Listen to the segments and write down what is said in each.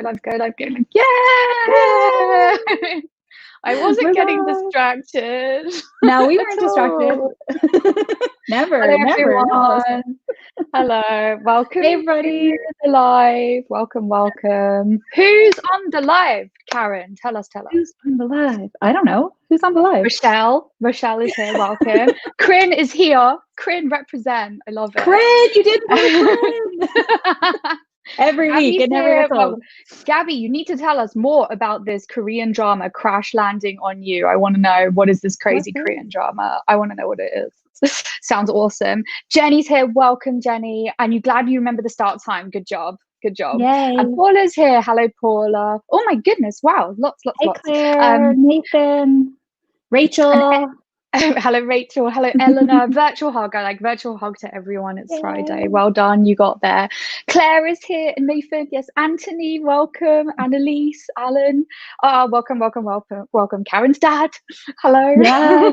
Live, go, live, go, live. Yeah! I wasn't getting distracted. No, we weren't distracted. Hello, never. everyone. Hello. Welcome Hey, everybody. to the live. Welcome. Who's on the live? Karen, tell us. Who's on the live? I don't know. Who's on the live? Rochelle is here. Welcome. Corinne is here. Corinne, represent. I love it. Corinne, you did Corinne. Every week, it never gets old. Gabby, you need to tell us more about this Korean drama crash landing on you. I want to know, what is this crazy Korean drama? I want to know what it is. Sounds awesome. Jenny's here. Welcome, Jenny. And you glad you remember the start time. Good job. Yay. And Paula's here. Hello, Paula. Oh my goodness. Wow. Lots. Hey, Claire, Nathan, Rachel. Hello, Rachel. Hello, Eleanor. Virtual hug. I like virtual hug to everyone. It's Friday. Well done. You got there. Claire is here. Nathan. Yes. Anthony. Welcome. Annalise. Alan. Welcome. Karen's dad. Hello. Yeah.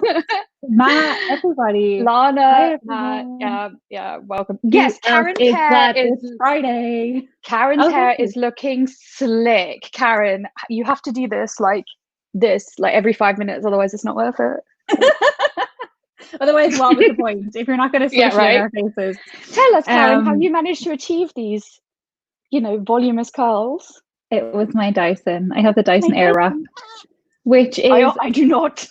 Matt. Everybody. Lana. Matt. Yeah. Welcome. Yes. Karen's hair is Friday. Karen's hair is looking slick. Karen, you have to do this like every 5 minutes. Otherwise, it's not worth it. Otherwise, what was the point if you're not going to see our faces? Tell us, Karen, how you managed to achieve these, voluminous curls. It was my Dyson. I have the Dyson Airwrap, which is I do not.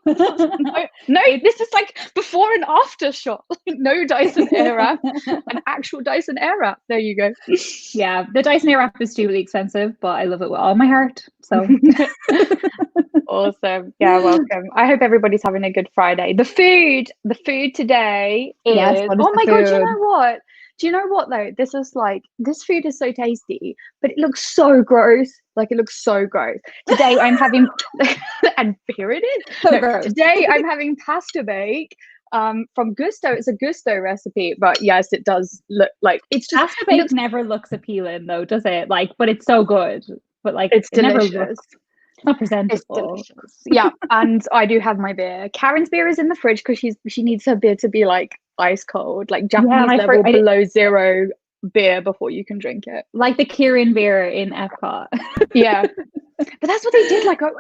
No, this is like before and after shot. No Dyson Airwrap, an actual Dyson Airwrap. There you go. Yeah, the Dyson Airwrap is stupidly expensive, but I love it with all my heart. So awesome. Yeah, welcome. I hope everybody's having a good Friday. The food today is oh my god, do you know what though? This food is so tasty, but it looks so gross. Today I'm having and here it is. Today I'm having pasta bake from Gusto. It's a Gusto recipe, but yes, it does look like it's just pasta bake never looks appealing though, does it? But it's so good. But it's delicious. It's not presentable. It's delicious. Yeah, and I do have my beer. Karen's beer is in the fridge because she needs her beer to be like ice cold, like Japanese level below zero beer before you can drink it, like the Kirin beer in Epcot. Yeah, but that's what they did. Like I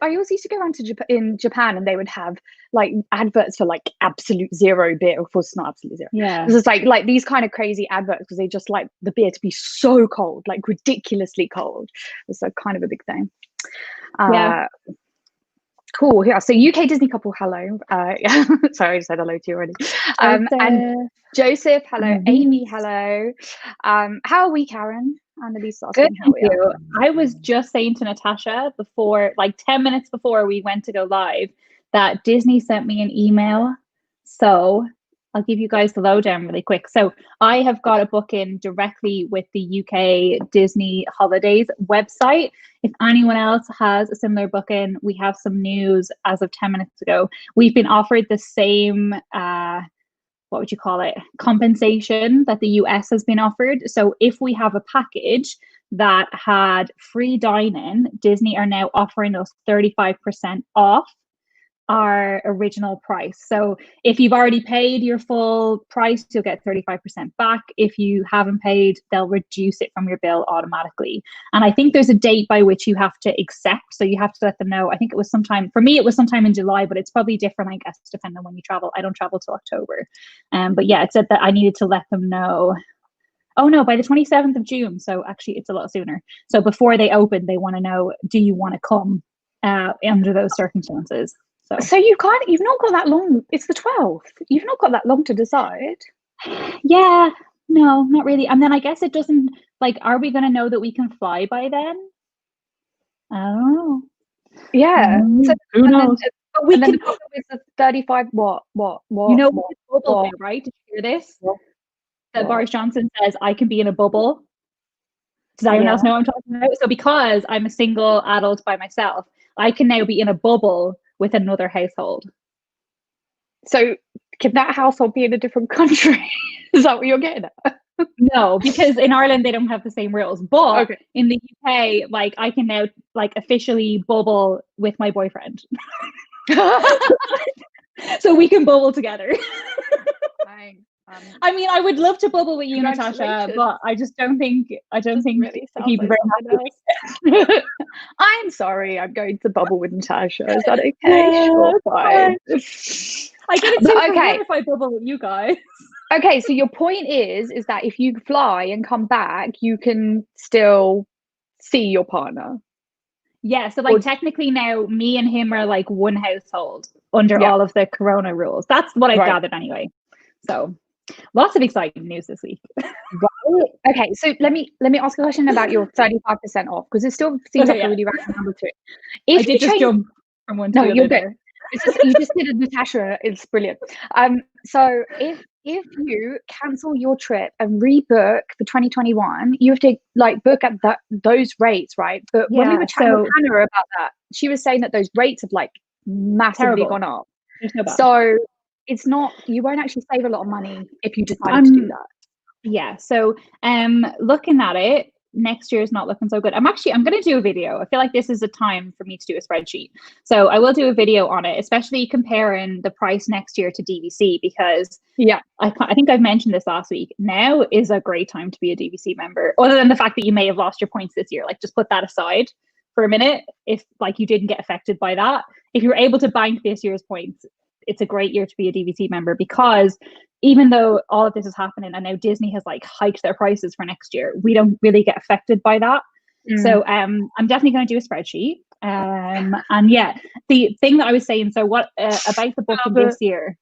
always used to go around to Japan, and they would have like adverts for like absolute zero beer. Of course, it's not absolute zero. Yeah, it's like these kind of crazy adverts because they just like the beer to be so cold, like ridiculously cold. It's like kind of a big thing. Yeah. Cool. Yeah. So UK Disney couple. Hello. Sorry, I just said hello to you already. And Joseph. Hello. Amy. Hello. How are we, Karen? Annalise asking how we are. I was just saying to Natasha before, like 10 minutes before we went to go live, that Disney sent me an email. So I'll give you guys the lowdown really quick. So I have got a booking directly with the UK Disney Holidays website. If anyone else has a similar booking, we have some news as of 10 minutes ago. We've been offered the same, what would you call it, compensation that the US has been offered. So if we have a package that had free dining, Disney are now offering us 35% off our original price. So if you've already paid your full price, you'll get 35% back. If you haven't paid, they'll reduce it from your bill automatically. And I think there's a date by which you have to accept. So you have to let them know. I think it was sometime, for me, it was sometime in July, but it's probably different, I guess, depending on when you travel. I don't travel till October. But yeah, it said that I needed to let them know. Oh no, by the 27th of June. So actually it's a lot sooner. So before they open, they want to know, do you want to come under those circumstances? So you've not got that long. It's the 12th. You've not got that long to decide. Yeah, no, not really. And then I guess it doesn't, like, are we going to know that we can fly by then? I don't know. Yeah. So, who knows? But we can go with the 35. What? You know, bubble, right? Did you hear this? That Boris Johnson says I can be in a bubble. Does anyone else know what I'm talking about? So because I'm a single adult by myself, I can now be in a bubble with another household. So can that household be in a different country? Is that what you're getting at? No, because in Ireland they don't have the same rules. But in the UK, like I can now like officially bubble with my boyfriend. So we can bubble together. I mean, I would love to bubble with you, Natasha, but I don't think really he'd be very happy. I'm sorry, I'm going to bubble with Natasha. Is that okay? Sure, fine. I get it too. Okay, if I bubble with you guys. Okay, so your point is that if you fly and come back, you can still see your partner. Yeah, so like technically now me and him are like one household under all of the corona rules. That's what I've gathered anyway. So lots of exciting news this week. Right. Okay, so let me ask a question about your 35% off, because it still seems like a really random number to it. If I did just jump from one to the other. You're good. You just did a Natasha. It's brilliant. So if you cancel your trip and rebook for 2021, you have to like book at those rates, right? But when we were chatting with Hannah about that, she was saying that those rates have like massively gone up. So it's not, you won't actually save a lot of money if you decide to do that. Yeah. So looking at it, next year is not looking so good. I'm going to do a video. I feel like this is a time for me to do a spreadsheet. So I will do a video on it, especially comparing the price next year to DVC, because I think I've mentioned this last week. Now is a great time to be a DVC member, other than the fact that you may have lost your points this year. Like, just put that aside for a minute. If like you didn't get affected by that, if you're able to bank this year's points, it's a great year to be a DVC member, because even though all of this is happening and now Disney has like hiked their prices for next year, we don't really get affected by that. So I'm definitely going to do a spreadsheet. And yeah, the thing that I was saying, so what about the booking this year?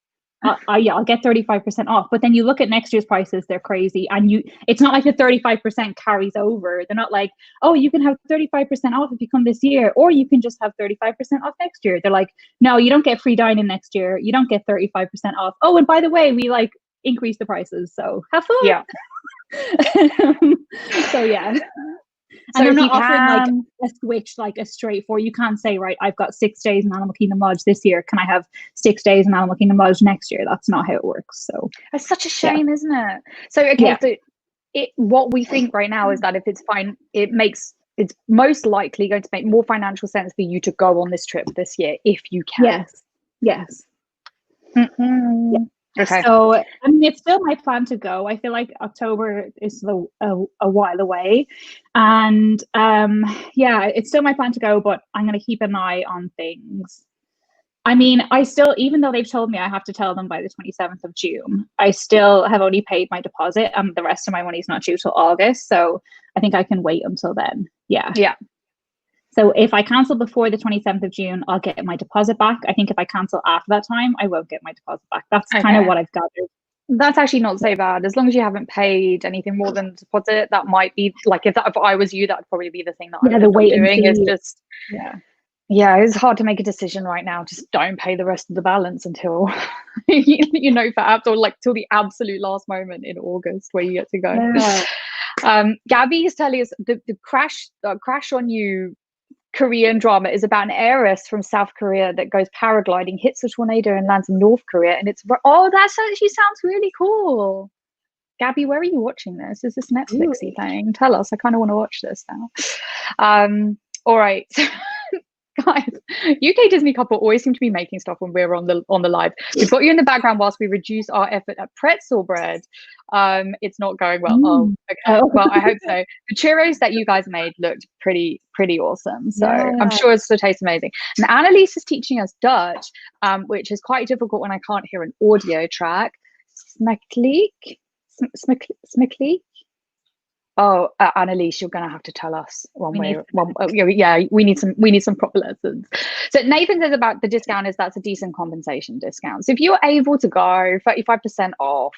I'll get 35% off, but then you look at next year's prices, they're crazy. And it's not like the 35% carries over. They're not like, oh, you can have 35% off if you come this year, or you can just have 35% off next year. They're like, no, you don't get free dining next year. You don't get 35% off. Oh, and by the way, we like increase the prices. So have fun. Yeah. So yeah. So and they're not offering like a switch, like a straightforward. You can't say, right, I've got 6 days in Animal Kingdom Lodge this year. Can I have 6 days in Animal Kingdom Lodge next year? That's not how it works. So it's such a shame, isn't it? So so what we think right now is that if it's fine, it's most likely going to make more financial sense for you to go on this trip this year if you can. Yes. Yeah. Okay. So I mean, it's still my plan to go. I feel like October is a while away, and it's still my plan to go. But I'm going to keep an eye on things. I mean, even though they've told me I have to tell them by the 27th of June, I still have only paid my deposit, and the rest of my money is not due till August. So I think I can wait until then. Yeah. So if I cancel before the 27th of June, I'll get my deposit back. I think if I cancel after that time, I won't get my deposit back. That's kind of what I've gathered. That's actually not so bad. As long as you haven't paid anything more than deposit, that might be like, if I was you, that would probably be the thing that I would be doing. Is just it's hard to make a decision right now. Just don't pay the rest of the balance until perhaps, or like till the absolute last moment in August where you get to go. Gabby is telling us the crash on you Korean drama is about an heiress from South Korea that goes paragliding, hits a tornado and lands in North Korea. And that actually sounds really cool. Gabby, where are you watching this? Is this Netflixy thing? Tell us. I kind of want to watch this now. All right. Guys, UK Disney couple always seem to be making stuff when we're on the live. We've got you in the background whilst we reduce our effort at pretzel bread. It's not going well. Well, I hope so. The churros that you guys made looked pretty awesome. So I'm sure it still tastes amazing. And Annalise is teaching us Dutch, which is quite difficult when I can't hear an audio track. Smakelijk. Oh, Annalise, you're going to have to tell us we need some proper lessons. So Nathan says about the discount is that's a decent compensation discount. So if you're able to go 35% off,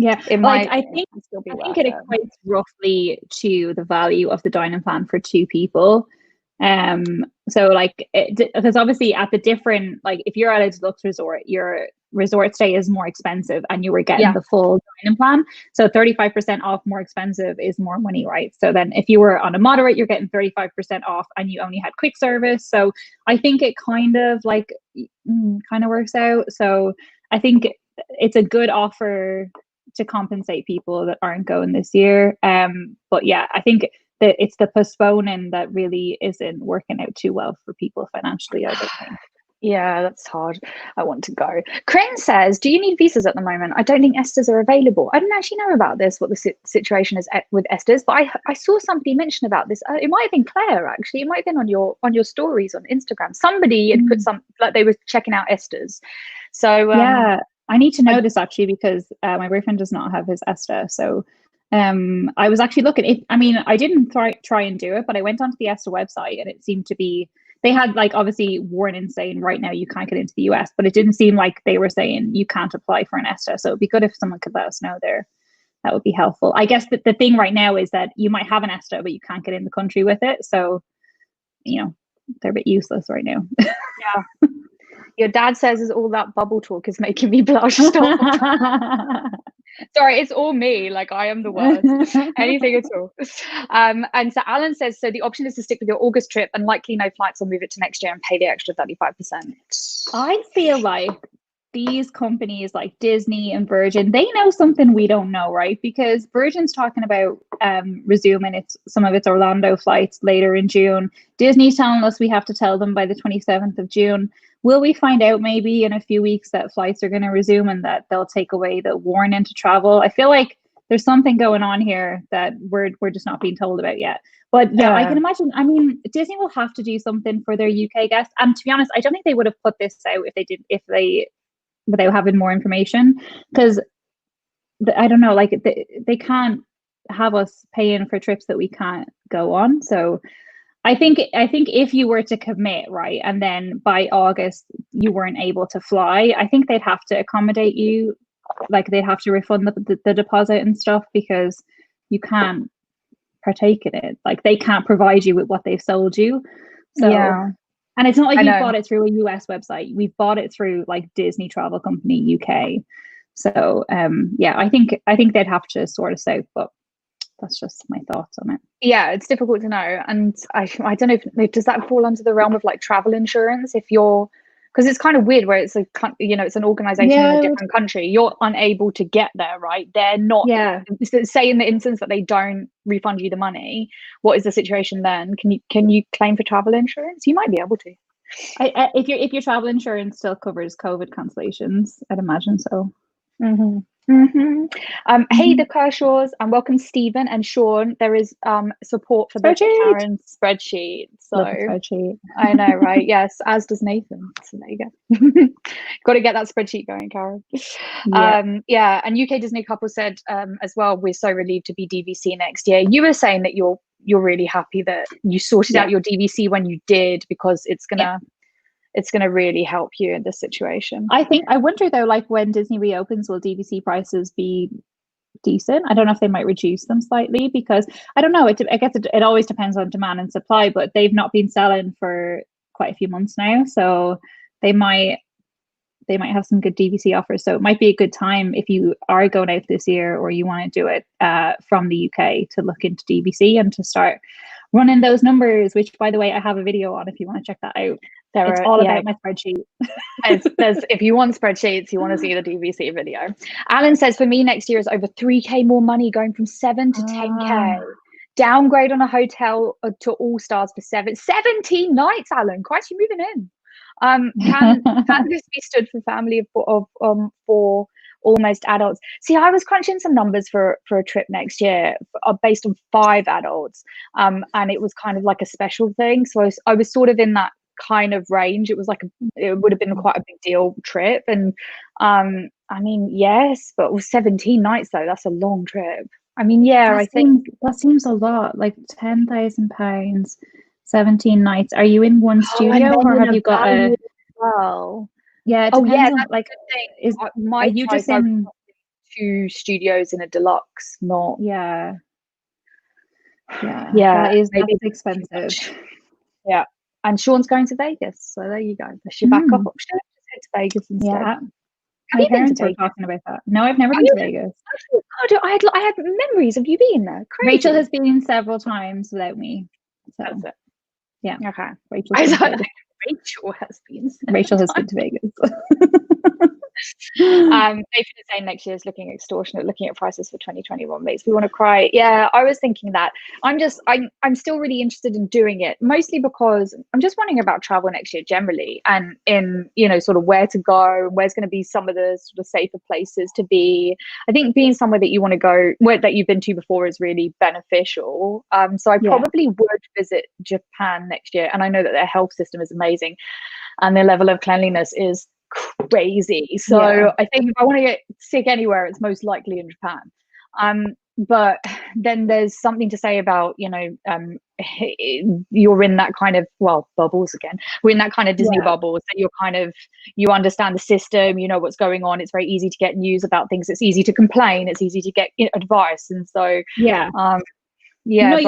I think it equates roughly to the value of the dining plan for 2 people. So like, because obviously at the different, like if you're at a deluxe resort, your resort stay is more expensive and you were getting the full dining plan. So 35% off more expensive is more money, right? So then if you were on a moderate, you're getting 35% off and you only had quick service. So I think it kind of works out. So I think it's a good offer to compensate people that aren't going this year. But yeah, I think that it's the postponing that really isn't working out too well for people financially, I don't think. Yeah, that's hard. I want to go. Crane says, "Do you need visas at the moment? I don't think Esters are available." I didn't actually know about this, what the situation is with Esters, but I saw somebody mention about this. It might have been Claire, actually. It might have been on your stories on Instagram. Somebody had put some, like they were checking out Esters. So yeah, I need to know this actually, because my boyfriend does not have his ESTA. So I was actually looking. I mean, I didn't try and do it, but I went onto the ESTA website, and it seemed to be, they had like obviously warning saying right now you can't get into the US, but it didn't seem like they were saying you can't apply for an ESTA. So it'd be good if someone could let us know there. That would be helpful. I guess that the thing right now is that you might have an ESTA, but you can't get in the country with it. So, you know, they're a bit useless right now. Yeah. Your dad says is all that bubble talk is making me blush. Stop. Sorry, it's all me. Like I am the worst. Anything at all. And so Alan says, so the option is to stick with your August trip and likely no flights, or move it to next year and pay the extra 35%. I feel like these companies like Disney and Virgin, they know something we don't know, right? Because Virgin's talking about resuming some of its Orlando flights later in June. Disney's telling us we have to tell them by the 27th of June. Will we find out maybe in a few weeks that flights are going to resume and that they'll take away the warning to travel? I feel like there's something going on here that we're just not being told about yet. But yeah, I can imagine. I mean, Disney will have to do something for their UK guests. And to be honest, I don't think they would have put this out if they without having more information, because I don't know, like they can't have us paying for trips that we can't go on. So I think if you were to commit, right, and then by August you weren't able to fly, I think they'd have to accommodate you, like they'd have to refund the deposit and stuff, because you can't partake in it. Like they can't provide you with what they've sold you. So yeah. And it's not like we bought it through a US website. We bought it through like Disney Travel Company UK. So yeah, I think they'd have to sort us out, but that's just my thoughts on it. Yeah, it's difficult to know. And I don't know if does that fall under the realm of like travel insurance, if you're, because it's kind of weird where it's it's an organization in a different country, you're unable to get there, right? They're not, say in the instance that they don't refund you the money, what is the situation then? Can you claim for travel insurance? You might be able to. If your travel insurance still covers COVID cancellations, I'd imagine so. Hey, the Kershaws, and welcome Stephen and Sean. There is support for the Karen spreadsheet. So I know, right? Yes, as does Nathan. So there you go. Got to get that spreadsheet going, Karen. Yeah. And UK Disney couple said as well, we're so relieved to be DVC next year. You were saying that you're really happy that you sorted out your DVC when you did, because it's gonna really help you in this situation. I wonder though, like when Disney reopens, will DVC prices be decent? I don't know if they might reduce them slightly, because I don't know. I guess it always depends on demand and supply, but they've not been selling for quite a few months now, so they might have some good DVC offers. So it might be a good time if you are going out this year or you want to do it from the UK to look into DVC and to start running those numbers, which by the way, I have a video on if you want to check that out. It's all about my spreadsheet. If you want spreadsheets, you want to see the DVC video. Alan says, for me, next year is over 3K more money, going from 7 to 10K. Downgrade on a hotel to all stars for 17 nights, Alan. Christ, you're moving in. Can this be stood for family of 4 almost adults? See, I was crunching some numbers for a trip next year based on 5 adults, and it was kind of like a special thing. So I was sort of in that kind of range. It was like it would have been quite a big deal trip, and I mean, yes, but with 17 nights though, that's a long trip. I mean, I think that seems a lot, like £10,000, 17 nights. Are you in one studio or have you got a yeah, it depends on like are you just in 2 studios in a deluxe, not that's expensive. Yeah. And Sean's going to Vegas, so there you go. That's your backup option. Just head to Vegas instead. Have you been to Vegas? Talking about that. No, I've never been to Vegas. I had memories of you being there. Crazy. Rachel has been several times without me. So. That's it. Yeah. Okay. Rachel has been to Vegas. Rachel has been to Vegas. Nathan is saying next year is looking extortionate. Looking at prices for 2021 makes me want to cry. Yeah, I was thinking that. I'm still really interested in doing it, mostly because I'm just wondering about travel next year generally, and in sort of where to go, where's going to be some of the sort of safer places to be. I think being somewhere that you want to go, that you've been to before, is really beneficial. So I probably would visit Japan next year, and I know that their health system is amazing, and their level of cleanliness is crazy. So I think if I want to get sick anywhere, it's most likely in Japan. But then there's something to say about, you're in that kind of, bubbles again. We're in that kind of Disney bubble. So you're kind of, you understand the system, you know what's going on. It's very easy to get news about things. It's easy to complain. It's easy to get advice. And so, you'll be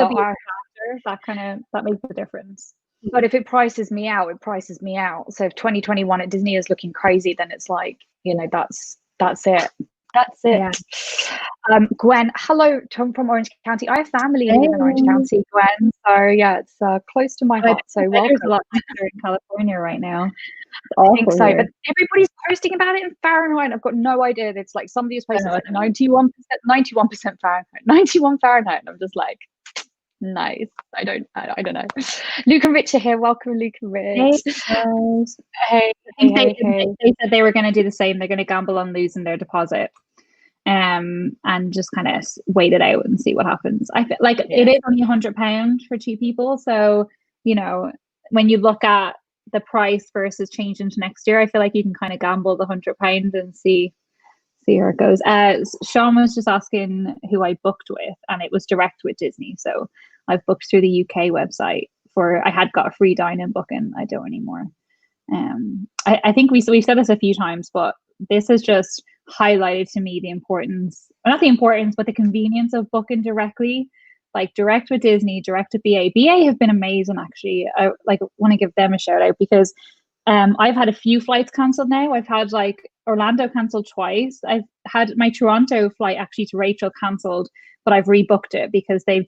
that makes a difference. But if it prices me out, it prices me out. So if 2021 at Disney is looking crazy, then it's like, that's it. That's it. Yeah. Gwen, hello, Tom from Orange County. I have family who live in Orange County, Gwen. So yeah, it's close to my heart. So welcome. There's a lot in California right now. I think so, but everybody's posting about it in Fahrenheit. I've got no idea. It's like some of these places like 91% Fahrenheit, 91 Fahrenheit. And I'm just like, nice. I don't know. Luke and Rich are here. Welcome, Luke and Rich. Hey. They said they were going to do the same. They're going to gamble on losing their deposit, and just kind of wait it out and see what happens. I feel like it is only £100 for 2 people. So when you look at the price versus change into next year, I feel like you can kind of gamble the £100 and see where it goes. Sean was just asking who I booked with, and it was direct with Disney. So I've booked through the UK website I had got a free dine-in booking. I don't anymore. I think we've said this a few times, but this has just highlighted to me not the importance, but the convenience of booking directly, like direct with Disney, direct with BA. BA have been amazing, actually. I want to give them a shout out because I've had a few flights cancelled now. I've had Orlando cancelled twice. I've had my Toronto flight actually to Rachel cancelled, but I've rebooked it because they've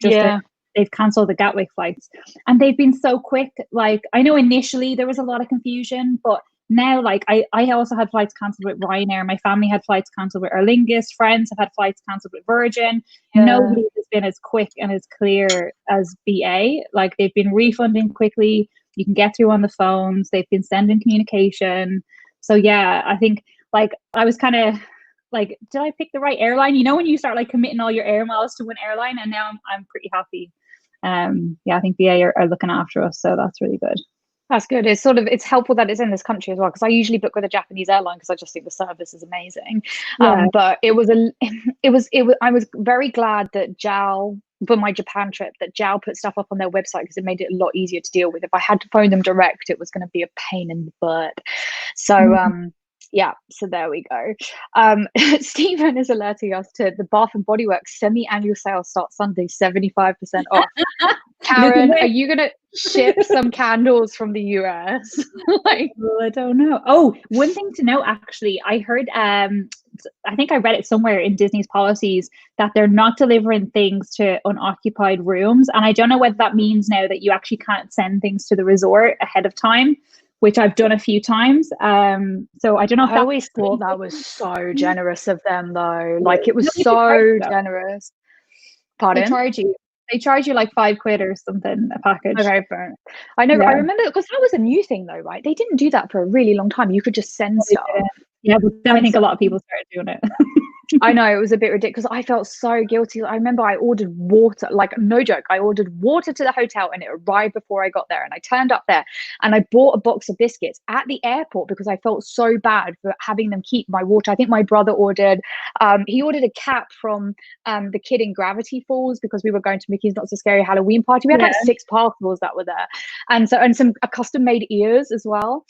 cancelled the Gatwick flights, and they've been so quick. I know initially there was a lot of confusion, but now I also had flights cancelled with Ryanair. My family had flights cancelled with Aer Lingus. Friends have had flights cancelled with Virgin. Nobody has been as quick and as clear as BA. They've been refunding quickly. You can get through on the phones. They've been sending communication. So yeah, I think I was kind of did I pick the right airline? When you start committing all your air miles to one airline, and now I'm pretty happy. I think BA are looking after us, so that's really good. That's good. It's helpful that it's in this country as well, because I usually book with a Japanese airline because I just think the service is amazing. But I was very glad that JAL, for my Japan trip, that JAL put stuff up on their website because it made it a lot easier to deal with. If I had to phone them direct, it was going to be a pain in the butt. So so there we go. Stephen is alerting us to the Bath and Body Works semi-annual sale starts Sunday, 75% off. Karen, are you gonna ship some candles from the US? I don't know. Oh, one thing to note, actually, I heard I think I read it somewhere in Disney's policies that they're not delivering things to unoccupied rooms, and I don't know whether that means now that you actually can't send things to the resort ahead of time, which I've done a few times. So I don't know if I always thought that was so generous of them, though. It was so generous. Pardon? They charge you £5 or something a package. Okay, fair. I know. I remember because that was a new thing, though, right? They didn't do that for a really long time. You could just send stuff. Yeah, but then I think a lot of people started doing it. I know, it was a bit ridiculous. I felt so guilty. I remember I ordered water, no joke. I ordered water to the hotel and it arrived before I got there. And I turned up there and I bought a box of biscuits at the airport because I felt so bad for having them keep my water. I think my brother ordered, he ordered a cap from the kid in Gravity Falls because we were going to Mickey's Not So Scary Halloween party. We had 6 parcels that were there, and some custom made ears as well.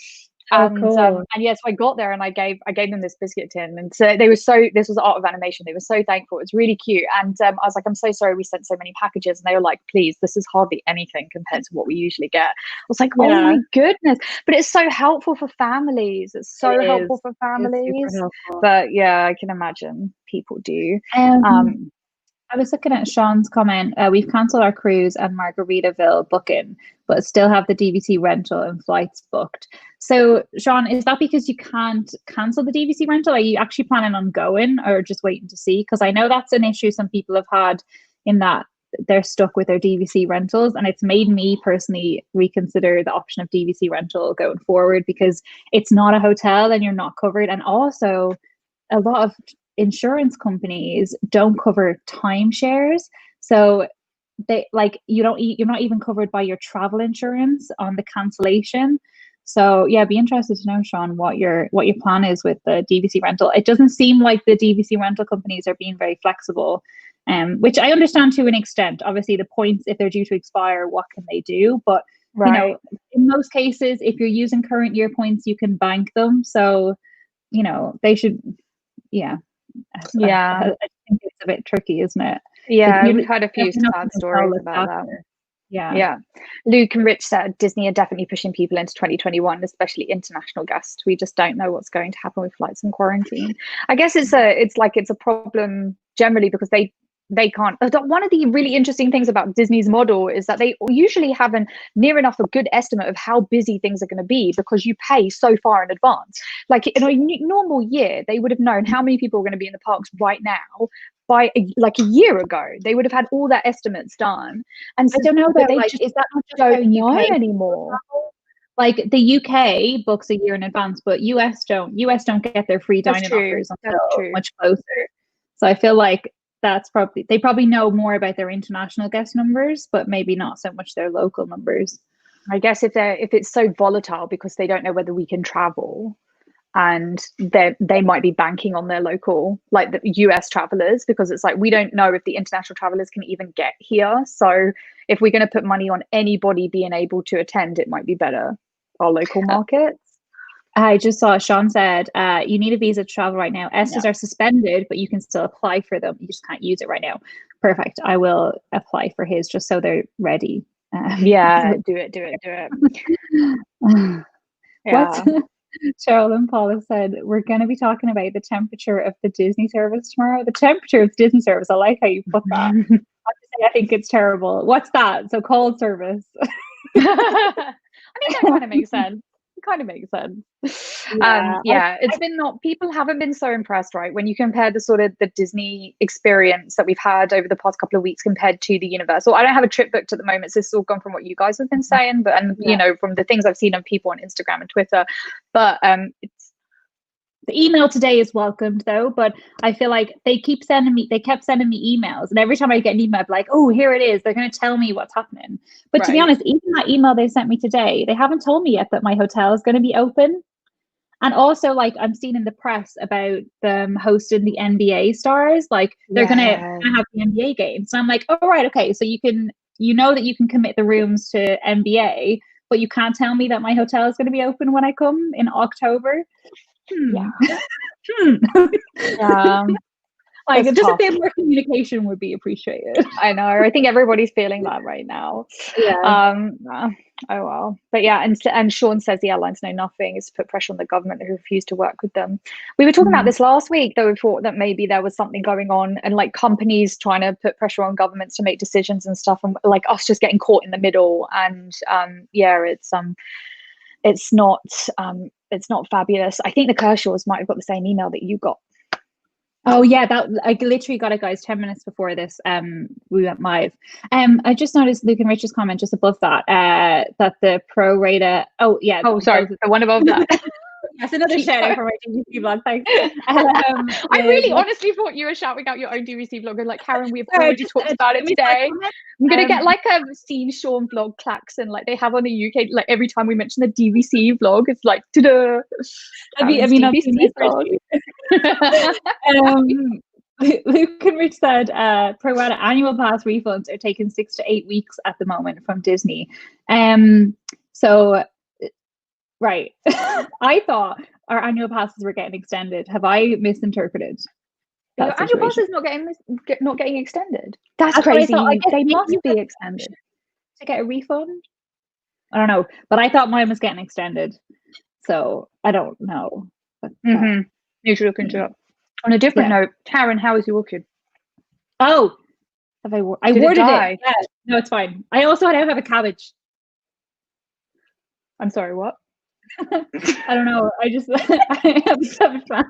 Cool. And yes, I got there and I gave them this biscuit tin, and so this was Art of Animation. They were so thankful. It was really cute. And I was like, I'm so sorry we sent so many packages, and they were like, please, this is hardly anything compared to what we usually get. I was like, oh my goodness. But it's so helpful for families. It's so helpful for families. But yeah, I can imagine people do. I was looking at Sean's comment. We've cancelled our cruise and Margaritaville booking, but still have the DVC rental and flights booked. So, Sean, is that because you can't cancel the DVC rental? Are you actually planning on going or just waiting to see? Because I know that's an issue some people have had in that they're stuck with their DVC rentals, and it's made me personally reconsider the option of DVC rental going forward because it's not a hotel and you're not covered. And also, a lot of insurance companies don't cover timeshares, so they like you're not even covered by your travel insurance on the cancellation. So yeah, be interested to know, Sean, what your plan is with the DVC rental. It doesn't seem like the DVC rental companies are being very flexible, which I understand to an extent. Obviously, the points, if they're due to expire, what can they do? But you know, in most cases, if you're using current year points, you can bank them. So you know, they should, yeah. I think it's a bit tricky, isn't it? Yeah, we've had a few sad stories about that. Yeah. Luke and Rich said Disney are definitely pushing people into 2021, especially international guests. We just don't know what's going to happen with flights and quarantine. I guess it's a problem generally because they can't. One of the really interesting things about Disney's model is that they usually have near enough a good estimate of how busy things are going to be because you pay so far in advance. Like in a normal year, they would have known how many people are going to be in the parks right now by like a year ago. They would have had all their estimates done. And so, I don't know that is that not just don't know anymore? Like the UK books a year in advance, but US don't get their free dining offers until much closer. So I feel like they probably know more about their international guest numbers, but maybe not so much their local numbers. I guess if it's so volatile because they don't know whether we can travel, and they might be banking on their local, like the US travelers, because it's like we don't know if the international travelers can even get here. So if we're going to put money on anybody being able to attend, it might be better our local markets. I just saw Sean said you need a visa to travel right now. ESTAs are suspended, but you can still apply for them. You just can't use it right now. Perfect. I will apply for his just so they're ready. Do it. Cheryl and Paula said we're going to be talking about the temperature of the Disney service tomorrow. The temperature of Disney service. I like how you put that. I think it's terrible. What's that? So cold service. I mean, that kind of makes sense. It's been people haven't been so impressed, right? When you compare the sort of the Disney experience that we've had over the past couple of weeks compared to the Universal. I don't have a trip booked at the moment, so this has all gone from what you guys have been saying, but you know, from the things I've seen of people on Instagram and Twitter. But it's the email today is welcomed though, but I feel like they kept sending me emails, and every time I get an email, I'm like, oh, here it is. They're going to tell me what's happening. But to be honest, even that email they sent me today, they haven't told me yet that my hotel is going to be open. And also, like, I'm seeing in the press about them hosting the NBA stars, like they're going to have the NBA games. So I'm like, oh, right, okay. So you know that you can commit the rooms to NBA, but you can't tell me that my hotel is going to be open when I come in October. Like just a bit more communication would be appreciated. I know. I think everybody's feeling that right now. Oh well. But yeah, and Sean says the airlines know nothing is to put pressure on the government who refuse to work with them. We were talking about this last week, though. We thought that maybe there was something going on, and like companies trying to put pressure on governments to make decisions and stuff, and like us just getting caught in the middle. And it's not fabulous. I think the Kershaws might have got the same email that you got. Oh yeah, that I literally got it, guys, 10 minutes before this we went live. I just noticed Luke and Rich's comment just above that that the pro rata the one above that. That's another shout out for my DVC vlog. Thanks. I really honestly thought you were shouting out your own DVC vlog and like, Karen, we've already talked about it today. I'm gonna get like a scene Sean vlog klaxon like they have on the UK, like every time we mention the DVC vlog, it's like ta-da. DVC vlog. Luke and Rich said pro rata annual pass refunds are taking 6 to 8 weeks at the moment from Disney. Right. I thought our annual passes were getting extended. Have I misinterpreted? Your annual pass is not getting extended. That's crazy. They must be extended to get a refund. I don't know, but I thought mine was getting extended, so I don't know. You should look into it. On a different note, Karen, how is your kid? Oh, I worded it. Yeah. No, it's fine. I also don't have a cabbage. I'm sorry, what? I don't know. I have a cabbage plant.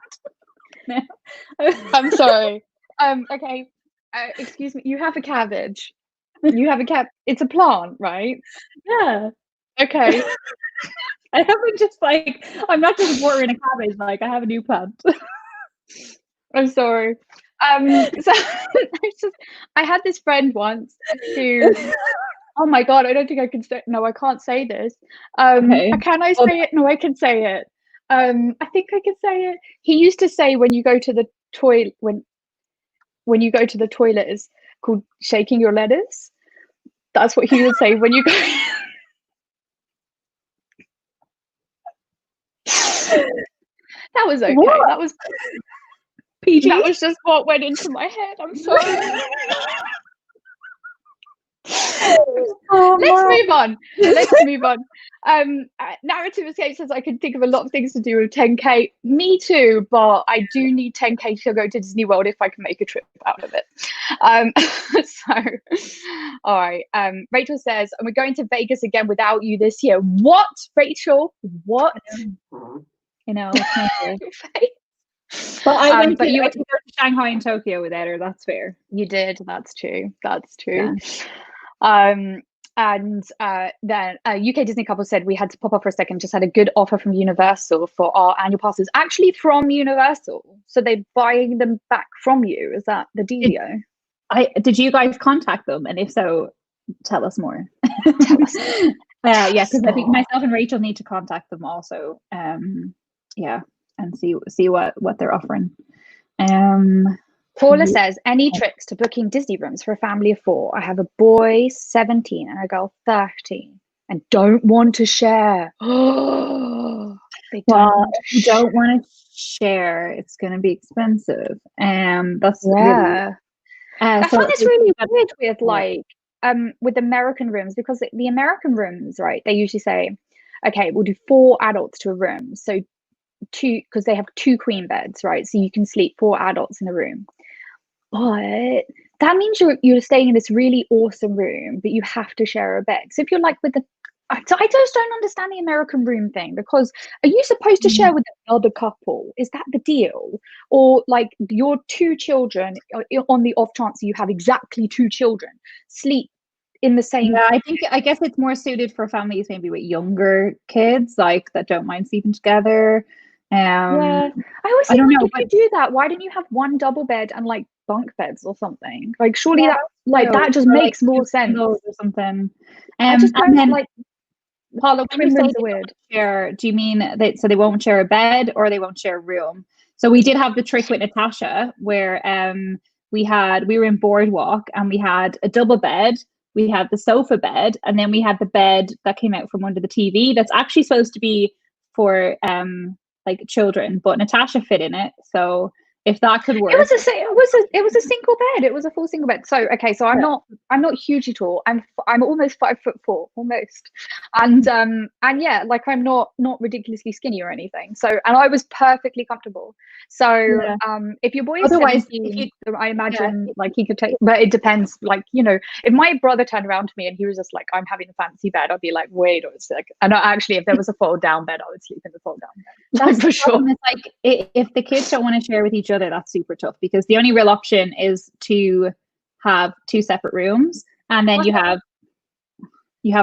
No. I'm sorry. Okay. Excuse me. You have a cabbage. You have a it's a plant, right? Yeah. Okay. I haven't just like, I'm not just watering a cabbage, like I have a new plant. I'm sorry. So I had this friend once who, oh my God, I don't think I can say, no, I can't say this. Okay. Can I say it? No, I can say it. I think I can say it. He used to say when you go to the toilet, when you go to the toilet is called shaking your lettuce. That's what he would say when you go. That was okay. What? That was PG. That was just what went into my head. I'm sorry. Let's move on. Narrative Escape says I can think of a lot of things to do with 10k. Me too, but I do need 10k to go to Disney World if I can make a trip out of it. All right. Rachel says, and we're going to Vegas again without you this year. What, Rachel? What? You know, but I went to go to Shanghai and Tokyo without her. That's fair. You did. That's true. Yeah. And then UK Disney couple said we had to pop off for a second, just had a good offer from Universal for our annual passes, actually from Universal, so they're buying them back from you. Is that the dealio? Did you guys contact them, and if so, tell us more. Yeah, because I think myself and Rachel need to contact them also, yeah, and see what they're offering. Paula says, any tricks to booking Disney rooms for a family of 4? I have a boy 17 and a girl 13 and don't want to share. Well, if you don't want to share, it's going to be expensive. That's I find this really weird with with American rooms, because the American rooms, right, they usually say, okay, we'll do 4 adults to a room. So 2, because they have 2 queen beds, right? So you can sleep 4 adults in a room. But that means you're staying in this really awesome room, but you have to share a bed. So if you're like with I just don't understand the American room thing, because are you supposed to share with another couple? Is that the deal? Or like your 2 children, on the off chance you have exactly 2 children, sleep in the same. Yeah, I guess it's more suited for families maybe with younger kids, like that don't mind sleeping together. Yeah, I always think, if you do that, why don't you have 1 double bed and like bunk beds or something? Like surely that just makes more sense or something. I just don't like. Paula, when you say weird, share, do you mean so they won't share a bed or they won't share a room? So we did have the trick with Natasha where we were in Boardwalk and we had a double bed, we had the sofa bed, and then we had the bed that came out from under the TV that's actually supposed to be for like children, but Natasha fit in it, so if that could work. It was a single bed. It was a full single bed. So okay, so I'm not hugely tall. I'm almost 5'4", almost, and yeah, like I'm not ridiculously skinny or anything. So, and I was perfectly comfortable. So if your boy is 17, I imagine like he could take, but it depends. Like, you know, if my brother turned around to me and he was just like, I'm having a fancy bed, I'd be like, wait a sec. And actually, if there was a fold down bed, I would sleep in the fold down bed. That's for sure. It's like if the kids don't want to share with each other, that's super tough, because the only real option is to have 2 separate rooms, and then you have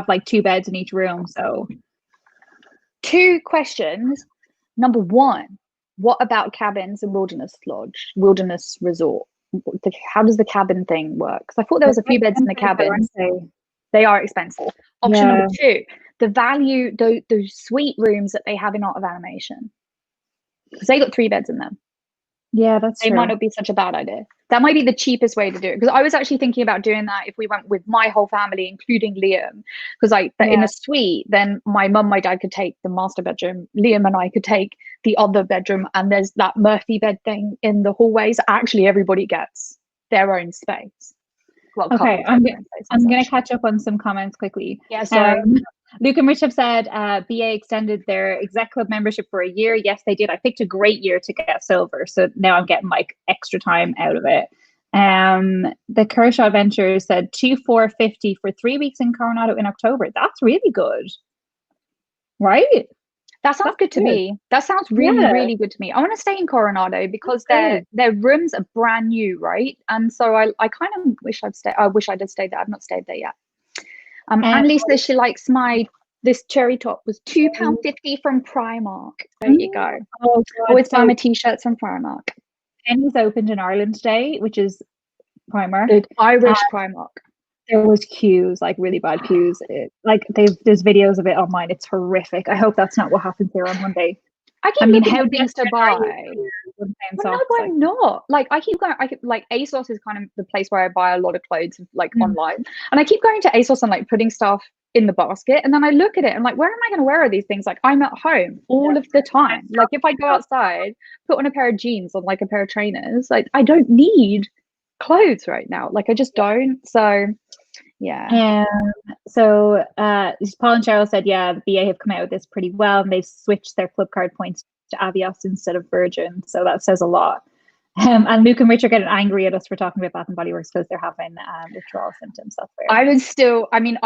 like 2 beds in each room. So 2 questions. Number 1, what about cabins and wilderness resort? How does the cabin thing work? Because I thought there was a few beds in the cabin. They are expensive. Option number 2, the value, those suite rooms that they have in Art of Animation, because they got 3 beds in them. Yeah, that's true. It might not be such a bad idea. That might be the cheapest way to do it, because I was actually thinking about doing that if we went with my whole family, including Liam, because in a suite, then my mum, my dad could take the master bedroom, Liam and I could take the other bedroom, and there's that Murphy bed thing in the hallway, so actually everybody gets their own space. Well, okay, I'm going to catch up on some comments quickly. Yeah, sorry. Luke and Rich have said BA extended their exec club membership for a year. Yes, they did. I picked a great year to get silver, so now I'm getting like extra time out of it. The Kershaw Ventures said 2,450 for 3 weeks in Coronado in October. That's really good, right? That sounds good to me. That sounds really, really good to me. I want to stay in Coronado because their rooms are brand new, right? And so I kind of wish I'd stay. I wish I did stay there. I've not stayed there yet. Annalise says she likes this cherry top was £2.50 from Primark. There you go. Oh, always buy my t-shirts from Primark. Penny's opened in Ireland today, which is Primark. The Irish Primark. There was queues, like really bad queues. There's videos of it online. It's horrific. I hope that's not what happens here on Monday. I mean, how things to buy? No, I'm not. Like I keep going. Like ASOS is kind of the place where I buy a lot of clothes, like online. And I keep going to ASOS and like putting stuff in the basket, and then I look at it and like, where am I going to wear all these things? Like I'm at home all of the time. Like if I go outside, put on a pair of jeans or like a pair of trainers, like I don't need clothes right now. Like I just don't. So yeah. So Paul and Cheryl said, yeah, the BA have come out with this pretty well, and they've switched their club card points to Avios instead of Virgin. So that says a lot. And Luke and Rich are getting angry at us for talking about Bath and Body Works because they're having withdrawal symptoms. That's fair. I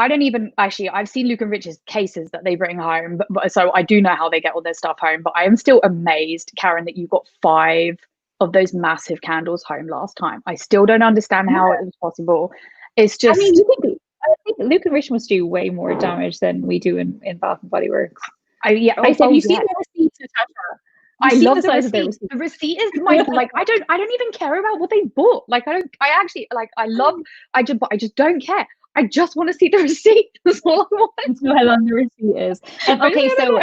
don't even actually. I've seen Luke and Rich's cases that they bring home, but so I do know how they get all their stuff home. But I am still amazed, Karen, that you got 5 of those massive candles home last time. I still don't understand how it was possible. It's just. I mean, I think Luke and Rich must do way more damage than we do in Bath and Body Works. Have you seen the receipts, Natasha? I love the receipt. The receipt is my like. I don't even care about what they bought. Like I just don't care. I just want to see the receipt. That's all I want. To know how long the receipt is. Okay, so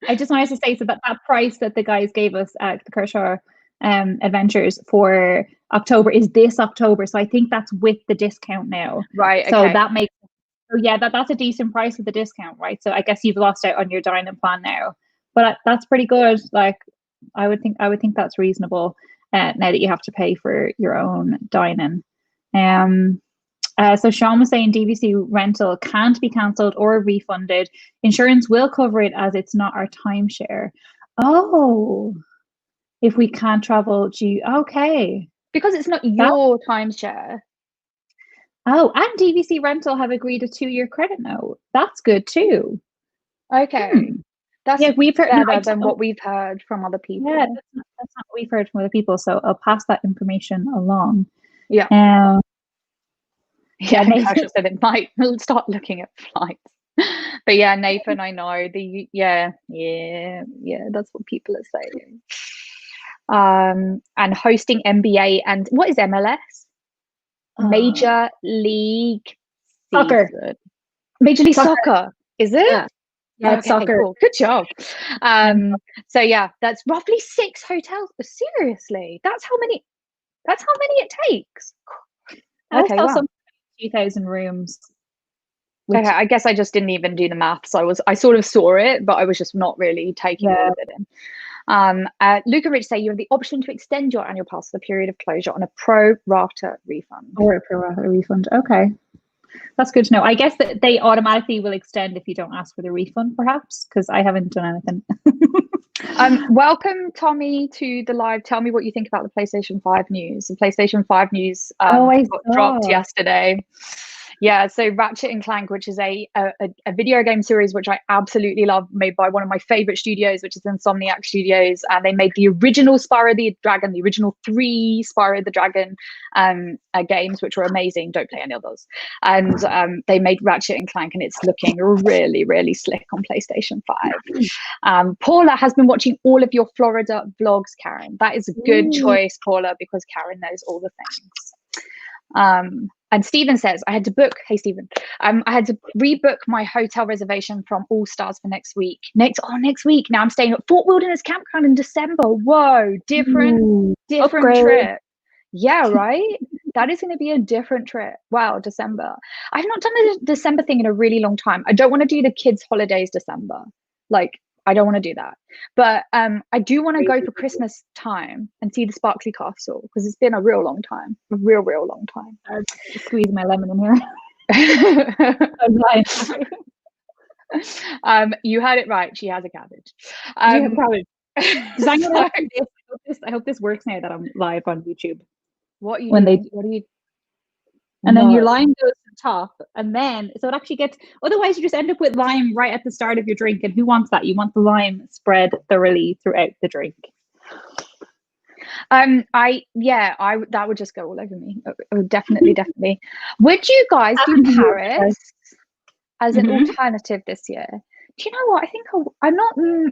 I just wanted to say so that price that the guys gave us at the Kershaw Adventures for October is this October. So I think that's with the discount now. Right. So that makes that's a decent price with the discount, right? So I guess you've lost out on your dining plan now. But that's pretty good. Like I would think that's reasonable now that you have to pay for your own dining. So Sean was saying DVC rental can't be cancelled or refunded. Insurance will cover it as it's not our timeshare. Oh, if we can't travel, okay. Because it's not your timeshare. Oh, and DVC rental have agreed a 2-year credit note. That's good too. Okay. That's we've heard better than what we've heard from other people. Yeah, that's not what we've heard from other people. So I'll pass that information along. Yeah. Natasha said it might start looking at flights. But yeah, Nathan, I know that's what people are saying. And hosting NBA and what is MLS? Major League Soccer. Major League Soccer. Is it? Yeah, it's soccer. Cool. Good job. So yeah, that's roughly 6 hotels. Seriously, that's how many it takes. Okay, wow. 2,000 rooms. Okay, I guess I just didn't even do the maths. I sort of saw it, but I was just not really taking all of it in. Luke and Rich say you have the option to extend your annual pass for the period of closure on a pro rata refund. Or a pro rata refund. Okay. That's good to know. I guess that they automatically will extend if you don't ask for the refund, perhaps, because I haven't done anything. Welcome, Tommy, to the live. Tell me what you think about the PlayStation 5 news. The PlayStation 5 news got dropped yesterday. Yeah, so Ratchet and Clank, which is a video game series which I absolutely love, made by one of my favorite studios, which is Insomniac Studios. And they made the original Spyro the Dragon, the original 3 Spyro the Dragon games, which were amazing. Don't play any of those. And they made Ratchet and Clank, and it's looking really, really slick on PlayStation 5. Paula has been watching all of your Florida vlogs, Karen. That is a good choice, Paula, because Karen knows all the things. And Stephen says, I had to rebook my hotel reservation from All Stars for next week. Next week. Now I'm staying at Fort Wilderness Campground in December. Whoa, different trip. Yeah, right? That is going to be a different trip. Wow, December. I've not done a December thing in a really long time. I don't want to do the kids' holidays December. Like, I don't want to do that. But I do want to go for Christmas time and see the Sparkly Castle, because it's been a real long time. A real long time. I'll squeeze my lemon in here. You heard it right. She has a cabbage. I hope this works now that I'm live on YouTube. What are you when doing? What are you? And then your lime goes to the top, and then so it actually gets. Otherwise, you just end up with lime right at the start of your drink, and who wants that? You want the lime spread thoroughly throughout the drink. That would just go all over me. Oh, definitely. Would you guys do Paris as an alternative this year? Do you know what? I think I'm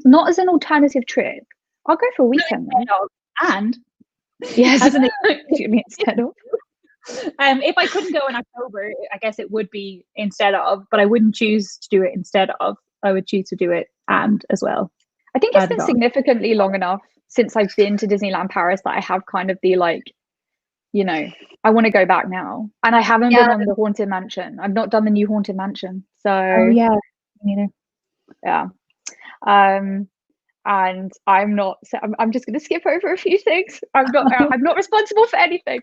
not as an alternative trip. I'll go for a weekend though. And yes, as an instead of. If I couldn't go in October, I guess it would be instead of, but I wouldn't choose to do it instead of. I would choose to do it and as well. I think it's been significantly long enough since I've been to Disneyland Paris that I have kind of the like, you know, I want to go back now. And I haven't been on the Haunted Mansion. I've not done the new Haunted Mansion. So yeah, neither. Yeah. And I'm not. So I'm just going to skip over a few things. I'm not responsible for anything.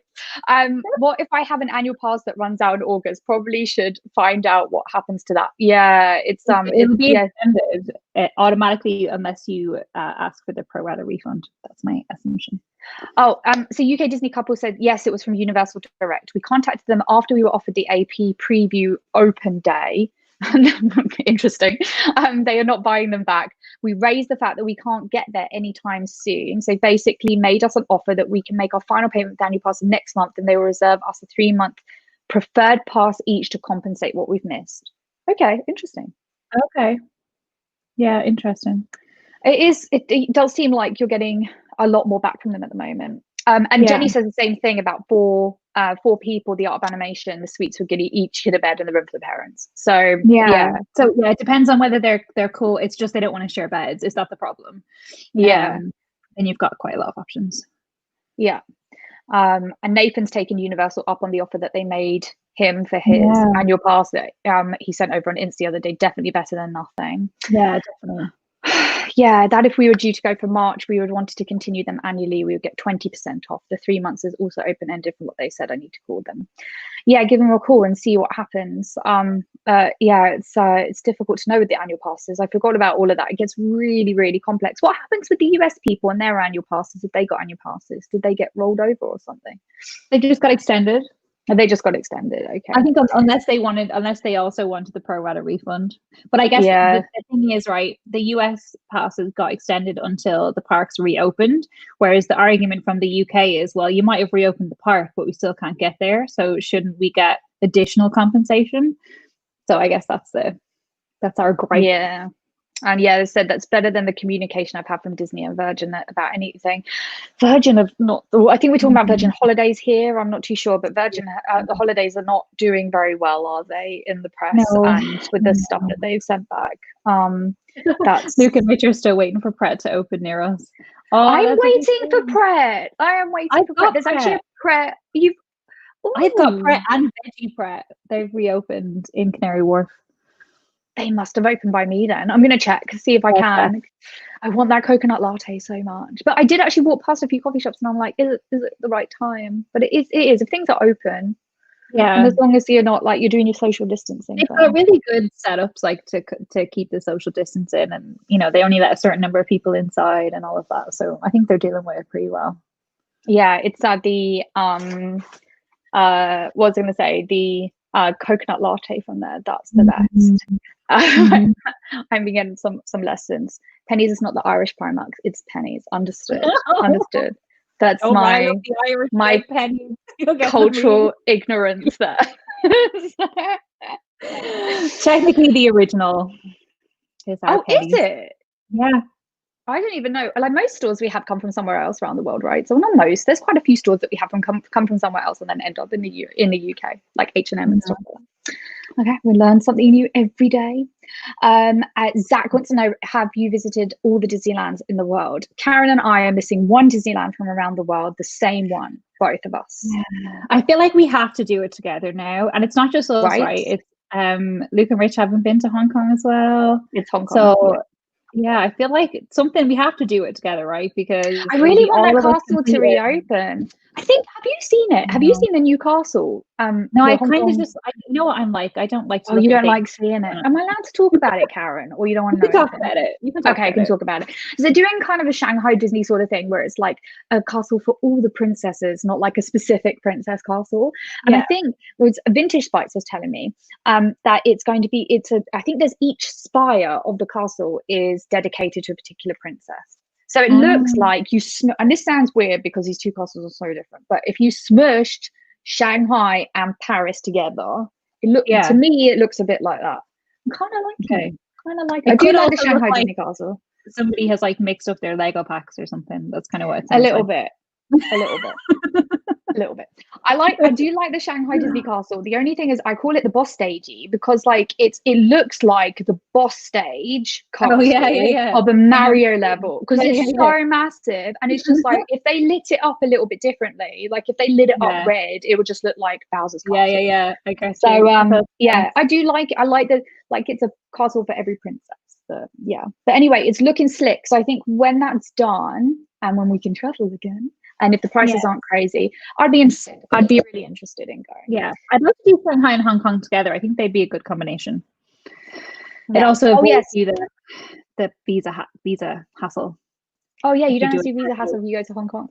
What if I have an annual pass that runs out in August? Probably should find out what happens to that. Yeah, it'll be extended automatically unless you ask for the pro rata refund. That's my assumption. Oh, so UK Disney couple said yes, it was from Universal Direct. We contacted them after we were offered the AP preview open day. Interesting. They are not buying them back. We raised the fact that we can't get there anytime soon, so basically made us an offer that we can make our final payment with annual pass next month, and they will reserve us a 3-month preferred pass each to compensate what we've missed. Okay, interesting. Okay, yeah, interesting. It does seem like you're getting a lot more back from them at the moment. And Jenny says the same thing about four people, the art of animation, the suites would each get a bed in the room for the parents. So so it depends on whether they're cool. It's just they don't want to share beds. Is that the problem? And you've got quite a lot of options. Yeah. And Nathan's taken Universal up on the offer that they made him for his annual pass that he sent over on Insta the other day. Definitely better than nothing. Yeah, definitely. Yeah, that if we were due to go for March, we would want to continue them annually. We would get 20% off. The 3 months is also open-ended from what they said. I need to call them. Yeah, give them a call and see what happens. It's difficult to know with the annual passes. I forgot about all of that. It gets really, really complex. What happens with the US people and their annual passes? If they got annual passes, did they get rolled over or something? They just got extended. They just got extended. Okay. I think unless they also wanted the pro rata refund. But I guess the thing is, right, the US passes got extended until the parks reopened, whereas the argument from the UK is, well, you might have reopened the park, but we still can't get there. So shouldn't we get additional compensation? So I guess that's our gripe. Yeah. And they said that's better than the communication I've had from Disney and Virgin about anything. Virgin have not. I think we're talking about Virgin Holidays here. I'm not too sure, but Virgin the holidays are not doing very well, are they, in the press and with the stuff that they've sent back? That's Luke and Rich are still waiting for Pret to open near us. I'm waiting for Pret. I am waiting for Pret. There's actually a Pret. I've got Pret and Veggie Pret. They've reopened in Canary Wharf. They must have opened by me then. I'm going to check, see if I can. I want that coconut latte so much. But I did actually walk past a few coffee shops and I'm like, is it the right time? But it is. If things are open. Yeah. And as long as you're not you're doing your social distancing. They've got really good setups to keep the social distancing, and they only let a certain number of people inside and all of that. So I think they're dealing with it pretty well. Yeah, it's the what was I going to say? The coconut latte from there. That's the best. I'm getting some lessons. Pennies is not the Irish Primark. It's Pennies. Understood. Understood. That's my cultural ignorance there. Technically, the original is our Pennies. Is it? Yeah. I don't even know. Like most stores we have come from somewhere else around the world, right? So not most. There's quite a few stores that we have come from somewhere else and then end up in the UK, like H&M and stuff like that. Okay, we learn something new every day. Zach wants to know: have you visited all the Disneylands in the world? Karen and I are missing one Disneyland from around the world, the same one, both of us. Yeah. I feel like we have to do it together now, and it's not just us, right? It's Luke and Rich haven't been to Hong Kong as well. It's Hong Kong. So. Yeah, I feel like it's something we have to do it together, right? Because I really want that castle to reopen. I think, have you seen it? Have you seen the Newcastle? No, I kind of just, you know what I'm like? I don't like to look you at don't things. like seeing it. Am I allowed to talk about it, Karen? Or you don't want to know talk anything? about it. You can talk Okay, I about can it. talk about it. So they're doing kind of a Shanghai Disney sort of thing where it's like a castle for all the princesses, not like a specific princess castle. And I think Vintage Spikes was telling me that it's going to be, I think there's each spire of the castle is dedicated to a particular princess. So it looks like you, and this sounds weird because these two castles are so different, but if you smushed Shanghai and Paris together, to me, it looks a bit like that. I'm kind of liking it. Kind of like it. I do like the Shanghai Disney castle. Somebody has like mixed up their Lego packs or something. That's kind of what it sounds like. A little bit. A little bit. I do like the Shanghai Disney castle. The only thing is I call it the boss stagey because like it looks like the boss stage castle of a Mario level because it's so massive, and it's just like if they lit it up a little bit differently, like if they lit it up red, it would just look like Bowser's castle. Okay. So I do like it. I like it's a castle for every princess. But anyway, it's looking slick. So I think when that's done and when we can travel again, and if the prices aren't crazy, I'd be really interested in going. Yeah, I'd love to do Shanghai and Hong Kong together. I think they'd be a good combination. It also avoids you the visa hassle. Oh yeah, you don't have to do visa hassle if you go to Hong Kong.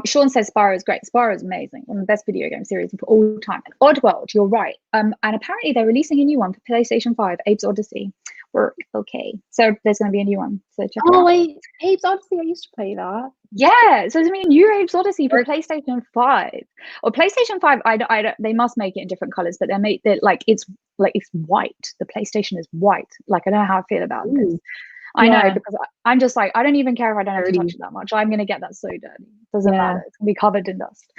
Sean says Spyro is great. Spyro is amazing. One of the best video game series of all time. And Oddworld, you're right. And apparently they're releasing a new one for PlayStation 5, Abe's Odyssey. Okay. So there's going to be a new one. So check it out. Wait, Abe's Odyssey, I used to play that. Yeah, so I mean, new Abe's Odyssey for PlayStation 5 or PlayStation 5. I they must make it in different colors, but it's white. The PlayStation is white. Like I don't know how I feel about this. I know because I'm just like I don't even care if I don't have to touch it that much. I'm gonna get that so dirty. Doesn't matter. It's gonna be covered in dust.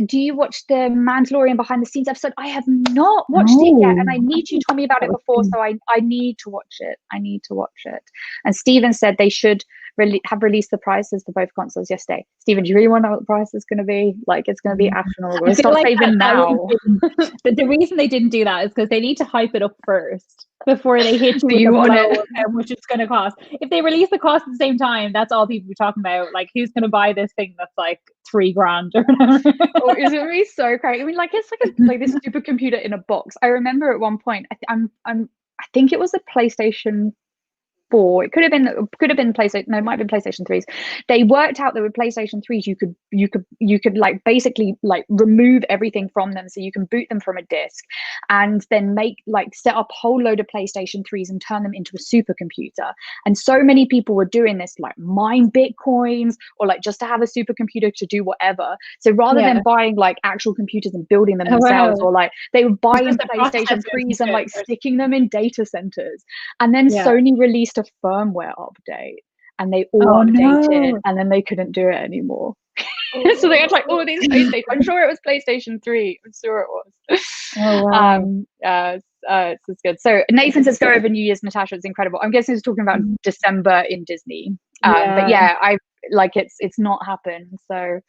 Do you watch the Mandalorian behind the scenes episode? I have not watched it yet, and I need you to tell me about it before, so I need to watch it. And Steven said they should have released the prices for both consoles yesterday. Steven, do you really want to know what the price is going to be? Like, it's going to be astronomical. We'll start saving now. The reason they didn't do that is because they need to hype it up first before they hit you with the blow of how much it's going to cost. If they release the cost at the same time, that's all people be talking about. Like, who's going to buy this thing that's like $3,000 or whatever? Isn't it really so crazy? I mean, like it's like this supercomputer in a box. I remember at one point, I think it was a PlayStation 4. It could have been PlayStation. No, it might have been PlayStation 3s. They worked out that with PlayStation 3s, you could like basically like remove everything from them, so you can boot them from a disk, and then set up a whole load of PlayStation 3s and turn them into a supercomputer. And so many people were doing this, like mine bitcoins or like just to have a supercomputer to do whatever. So rather than buying like actual computers and building them themselves, or like they were buying PlayStation 3s and like sticking them in data centers. And then Sony released a firmware update and they all updated and then they couldn't do it anymore. So they had like all these PlayStation. I'm sure it was PlayStation 3. I'm sure it was. Oh wow. It's good. So Nathan says go over New Year's, Natasha. It's incredible. I'm guessing he's talking about December in Disney. But I like it's not happened. So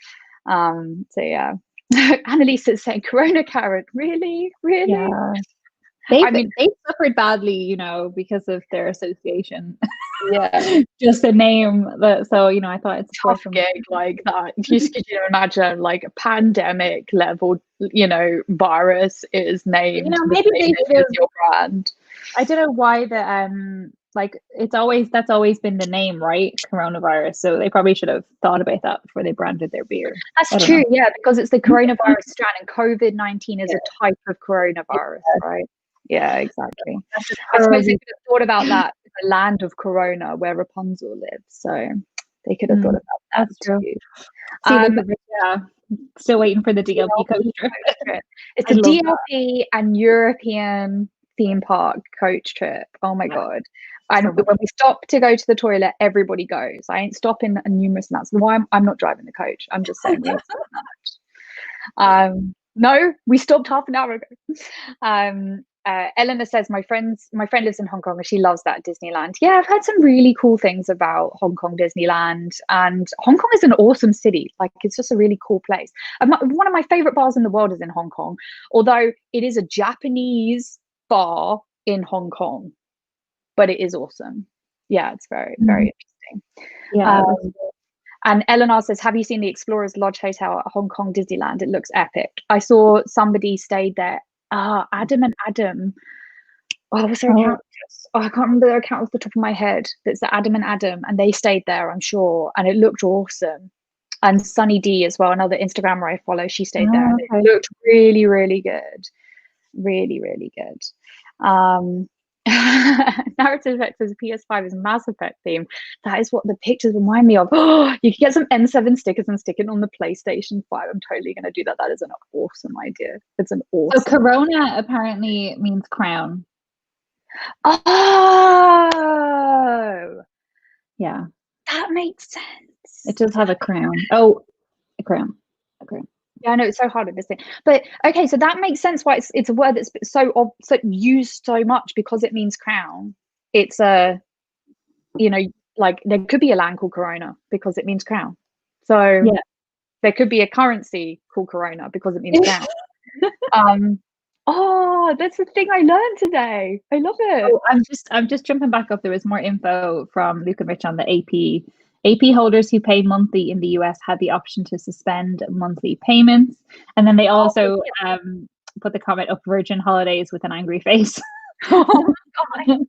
Annalise is saying Corona carrot. Really? Yeah. They suffered badly, you know, because of their association. Yeah, just a name. So you know, I thought it's a tough gig like that. Could you imagine like a pandemic level, you know, virus is named? You know, maybe they should your brand. I don't know why like that's always been the name, right? Coronavirus. So they probably should have thought about that before they branded their beer. That's true, because it's the coronavirus strand, and COVID-19 is a type of coronavirus, right? Yeah, exactly. I suppose they could have thought about that in the land of Corona where Rapunzel lives. So they could have thought about that. That's true. Still waiting for the DLP coach trip. It's a DLP and European theme park coach trip. Oh my God. And when we stop to go to the toilet, everybody goes. I ain't stopping numerous amounts. Why I'm not driving the coach. I'm just saying no, we stopped half an hour ago. Eleanor says my friend lives in Hong Kong and she loves that Disneyland. Yeah, I've heard some really cool things about Hong Kong Disneyland, and Hong Kong is an awesome city. Like it's just a really cool place. One of my favorite bars in the world is in Hong Kong, although it is a Japanese bar in Hong Kong, but it is awesome. Yeah, it's very, very interesting. Yeah. And Eleanor says, have you seen the Explorers Lodge Hotel at Hong Kong Disneyland? It looks epic. I saw somebody stayed there. Adam and Adam. Oh, what's their account? Oh, I can't remember their account off the top of my head. It's the Adam and Adam, and they stayed there, I'm sure, and it looked awesome. And Sunny D as well, another Instagrammer I follow, she stayed there, and it looked really, really good. Really, really good. Narrative Vector's PS5 is Mass Effect theme. That is what the pictures remind me of. Oh, you can get some N7 stickers and stick it on the PlayStation 5. I'm totally going to do that. That is an awesome idea. It's an awesome. So Corona apparently means crown. Oh, yeah, that makes sense. It does have a crown. Oh, a crown. Yeah, I know it's so hard with this thing, but okay, so that makes sense why it's a word that's so used so much, because it means crown. It's a, like there could be a land called Corona because it means crown. So yeah, there could be a currency called Corona because it means crown. Oh, that's the thing I learned today. I love it. Oh, I'm just jumping back up. There was more info from Luke and Rich on the AP. AP holders who pay monthly in the US had the option to suspend monthly payments. And then they also put the comment up, Virgin Holidays, with an angry face. Oh my God.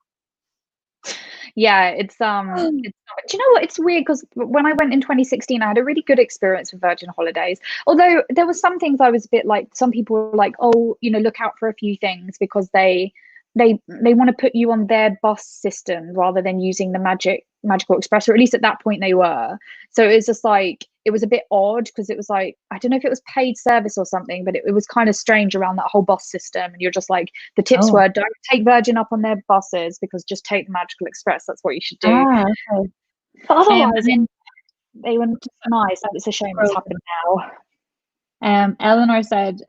Yeah, it's do you know what, it's weird because when I went in 2016 I had a really good experience with Virgin Holidays, although there were some things I was a bit like, some people were like, oh, look out for a few things because they want to put you on their bus system rather than using the Magical Express, or at least at that point they were. So it was just like, it was a bit odd because it was like, I don't know if it was paid service or something, but it was kind of strange around that whole bus system. And you're just like, the tips were, don't take Virgin up on their buses because just take the Magical Express. That's what you should do. Okay. But otherwise, they were just nice. It's a shame it's happened now. Eleanor said,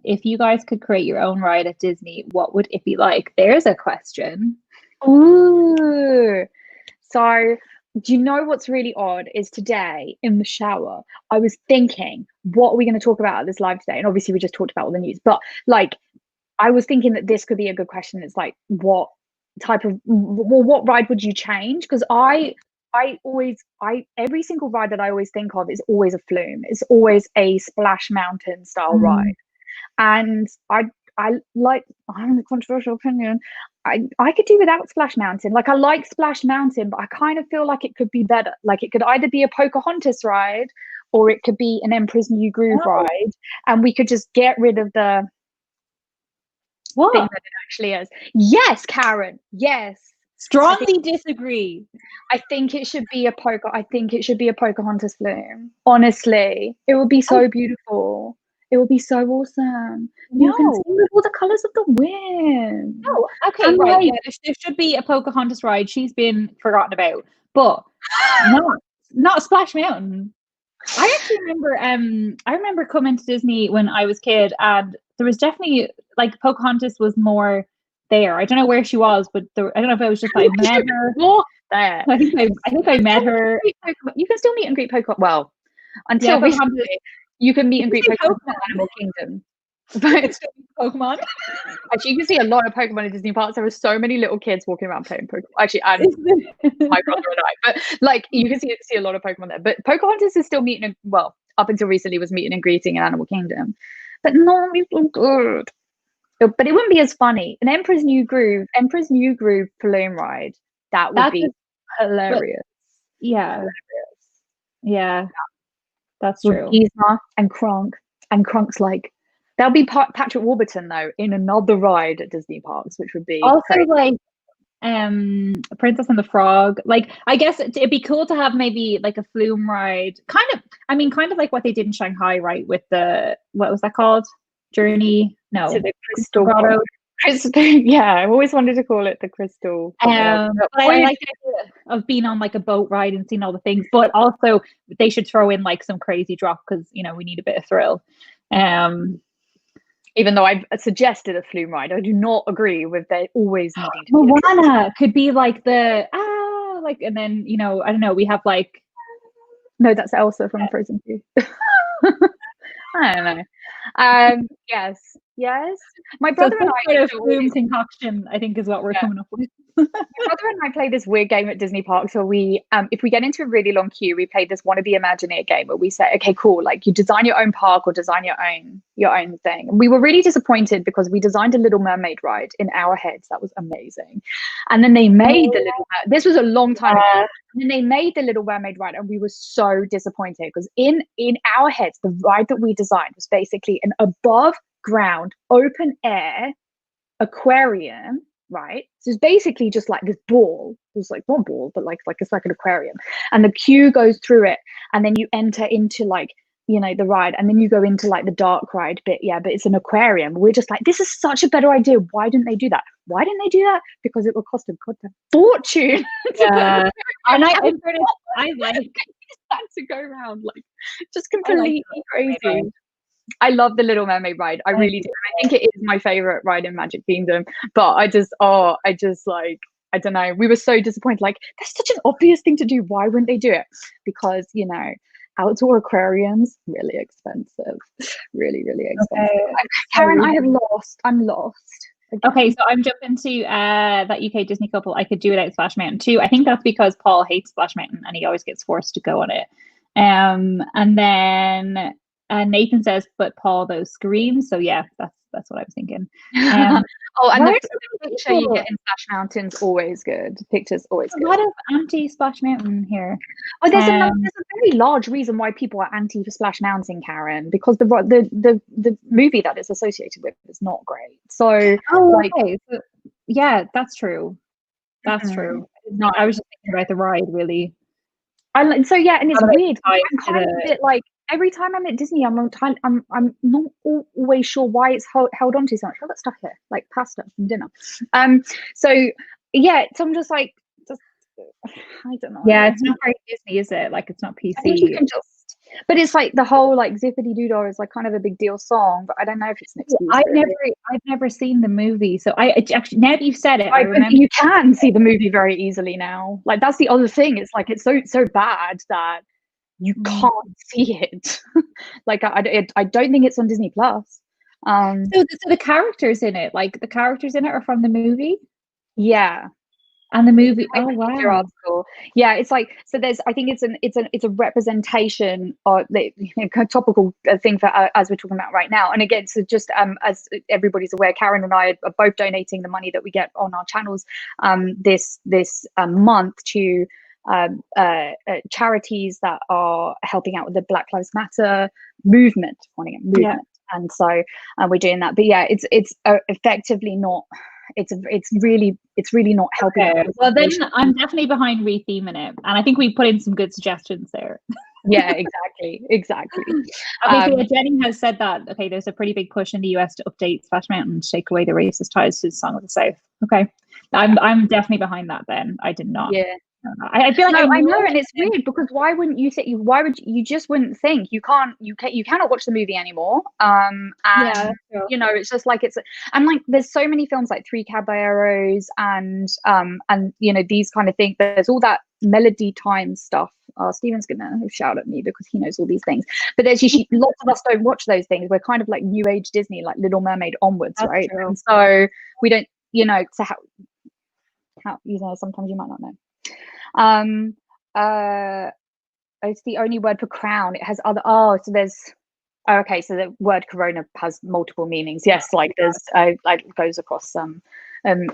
if you guys could create your own ride at Disney, what would it be like? There's a question. Ooh. So do you know what's really odd is today in the shower, I was thinking, what are we going to talk about at this live today? And obviously we just talked about all the news, but like, I was thinking that this could be a good question. It's like, what ride would you change? Because every single ride that I always think of is always a flume. It's always a Splash Mountain style ride. And I have a controversial opinion. I could do without Splash Mountain. Like, I like Splash Mountain, but I kind of feel like it could be better. Like, it could either be a Pocahontas ride or it could be an Emperor's New Groove ride. And we could just get rid of the thing that it actually is. Yes, Karen. Yes. Strongly disagree. I think it should be a Pocahontas flume. Honestly, it would be so beautiful. It would be so awesome. No. You can see with all the colors of the wind. Oh, okay, right. Yeah, there should be a Pocahontas ride. She's been forgotten about, but not Splash Mountain. I actually remember coming to Disney when I was a kid, and there was definitely, like, Pocahontas was more there. I don't know where she was, but I don't know if it was just I met her. There. I think I met her. You can still meet and greet Pocahontas. Well, until recently, you can meet and greet Pokemon in Animal Kingdom. But Pokemon. Actually, you can see a lot of Pokemon in Disney parks. There are so many little kids walking around playing Pokemon. Actually, and my brother and I. But like, you can see a lot of Pokemon there. But Pocahontas is still meeting, well, up until recently was meeting and greeting in Animal Kingdom. But not so good. But it wouldn't be as funny. An Emperor's New Groove balloon ride. That would be hilarious. Yeah. Hilarious. Yeah. That's true. Yzma and Kronk. And Kronk's like, there'll be Patrick Warburton though in another ride at Disney parks, which would be also crazy. Like Princess and the Frog. Like, I guess it'd be cool to have maybe like a flume ride, kind of like what they did in Shanghai, right? With the, what was that called? Journey? No, to the Crystal Grotto. Yeah, I've always wanted to call it the Crystal. I like the idea of being on like a boat ride and seeing all the things, but also they should throw in like some crazy drop because we need a bit of thrill. Even though I've suggested a flume ride, I do not agree with they always needing to. Moana could be like the and then I don't know. We have like, no, that's Elsa from Frozen 2. I don't know. Yes, Yes. My brother and I sort of room concoction, I think, is what we're coming up with. My brother and I play this weird game at Disney parks where we, if we get into a really long queue, we play this wannabe Imagineer game where we say, okay, cool, like you design your own park or design your own thing. And we were really disappointed because we designed a Little Mermaid ride in our heads. That was amazing. And then they made the Little this was a long time ago. And then they made the Little Mermaid ride, and we were so disappointed because in our heads, the ride that we designed was basically an above ground, open air aquarium, right? So it's basically just like this ball. It's like not ball, but like it's like an aquarium. And the queue goes through it, and then you enter into like, you know, the ride, and then you go into like the dark ride bit. Yeah, but it's an aquarium. We're just like, this is such a better idea. Why didn't they do that? Why didn't they do that? Because it will cost a goddamn fortune. Yeah. And I like that to go around like just completely crazy. I love the Little Mermaid ride. I really do. I think it is my favorite ride in Magic Kingdom. But I just like, I don't know. We were so disappointed. Like, that's such an obvious thing to do. Why wouldn't they do it? Because, you know, outdoor aquariums, really expensive. Really, really expensive. Okay. Karen, I'm lost. Okay, so I'm jumping to that UK Disney couple. I could do without Splash Mountain too. I think that's because Paul hates Splash Mountain and he always gets forced to go on it. And then Nathan says, but Paul, those screams. So yeah, that's what I was thinking. And the picture you get in Splash Mountain's always good. Picture's always good. A lot of anti-Splash Mountain here. Oh, there's a very large reason why people are anti Splash Mountain, Karen, because the movie that it's associated with is not great. So, so, yeah, that's true. That's true. No, I was just thinking about the ride, really. So yeah, and it's weird. I'm kind of a bit like, every time I'm at Disney, I'm not always sure why it's held on to so much. I've got stuff here, like pasta from dinner. So yeah, so I'm just like, I don't know. Yeah, it's not very Disney, is it? Like, it's not PC. I think you can but it's like the whole like Zippity Doo Dah is like kind of a big deal song, but I don't know if it's an excuse. I've never seen the movie, so I actually, now that you've said it, I remember you can see the movie very easily now. Like, that's the other thing. It's like it's so bad that you can't see it. Like, I don't think it's on Disney Plus. So the characters in it, like the characters in it, are from the movie. Yeah. And the movie, oh wow, yeah, it's like, so there's, I think it's a representation of the topical thing for as we're talking about right now. And again, so just as everybody's aware, Karen and I are both donating the money that we get on our channels this month to charities that are helping out with the Black Lives Matter movement. Yeah. And so we're doing that. But yeah, it's effectively not. It's really not helping. Okay. Well, then I'm definitely behind retheming it, and I think we put in some good suggestions there. Yeah, exactly. Okay, so Jenny has said that. Okay, there's a pretty big push in the US to update Splash Mountain to take away the racist ties to the Song of the South. Okay, I'm definitely behind that. Then I did not. Yeah. I feel like I know, and it's weird because why wouldn't you say? Why would you just wouldn't think you cannot watch the movie anymore? And yeah, sure. You know, it's just like and like there's so many films like Three Caballeros and you know, these kind of things. There's all that Melody Time stuff. Steven's gonna shout at me because he knows all these things. But there's usually lots of us don't watch those things. We're kind of like New Age Disney, like Little Mermaid onwards, that's right? True. And so we don't, you know, so how you know, sometimes you might not know. It's the only word for crown. It has other. So there's. Okay, so the word corona has multiple meanings. Yes, like there's like goes across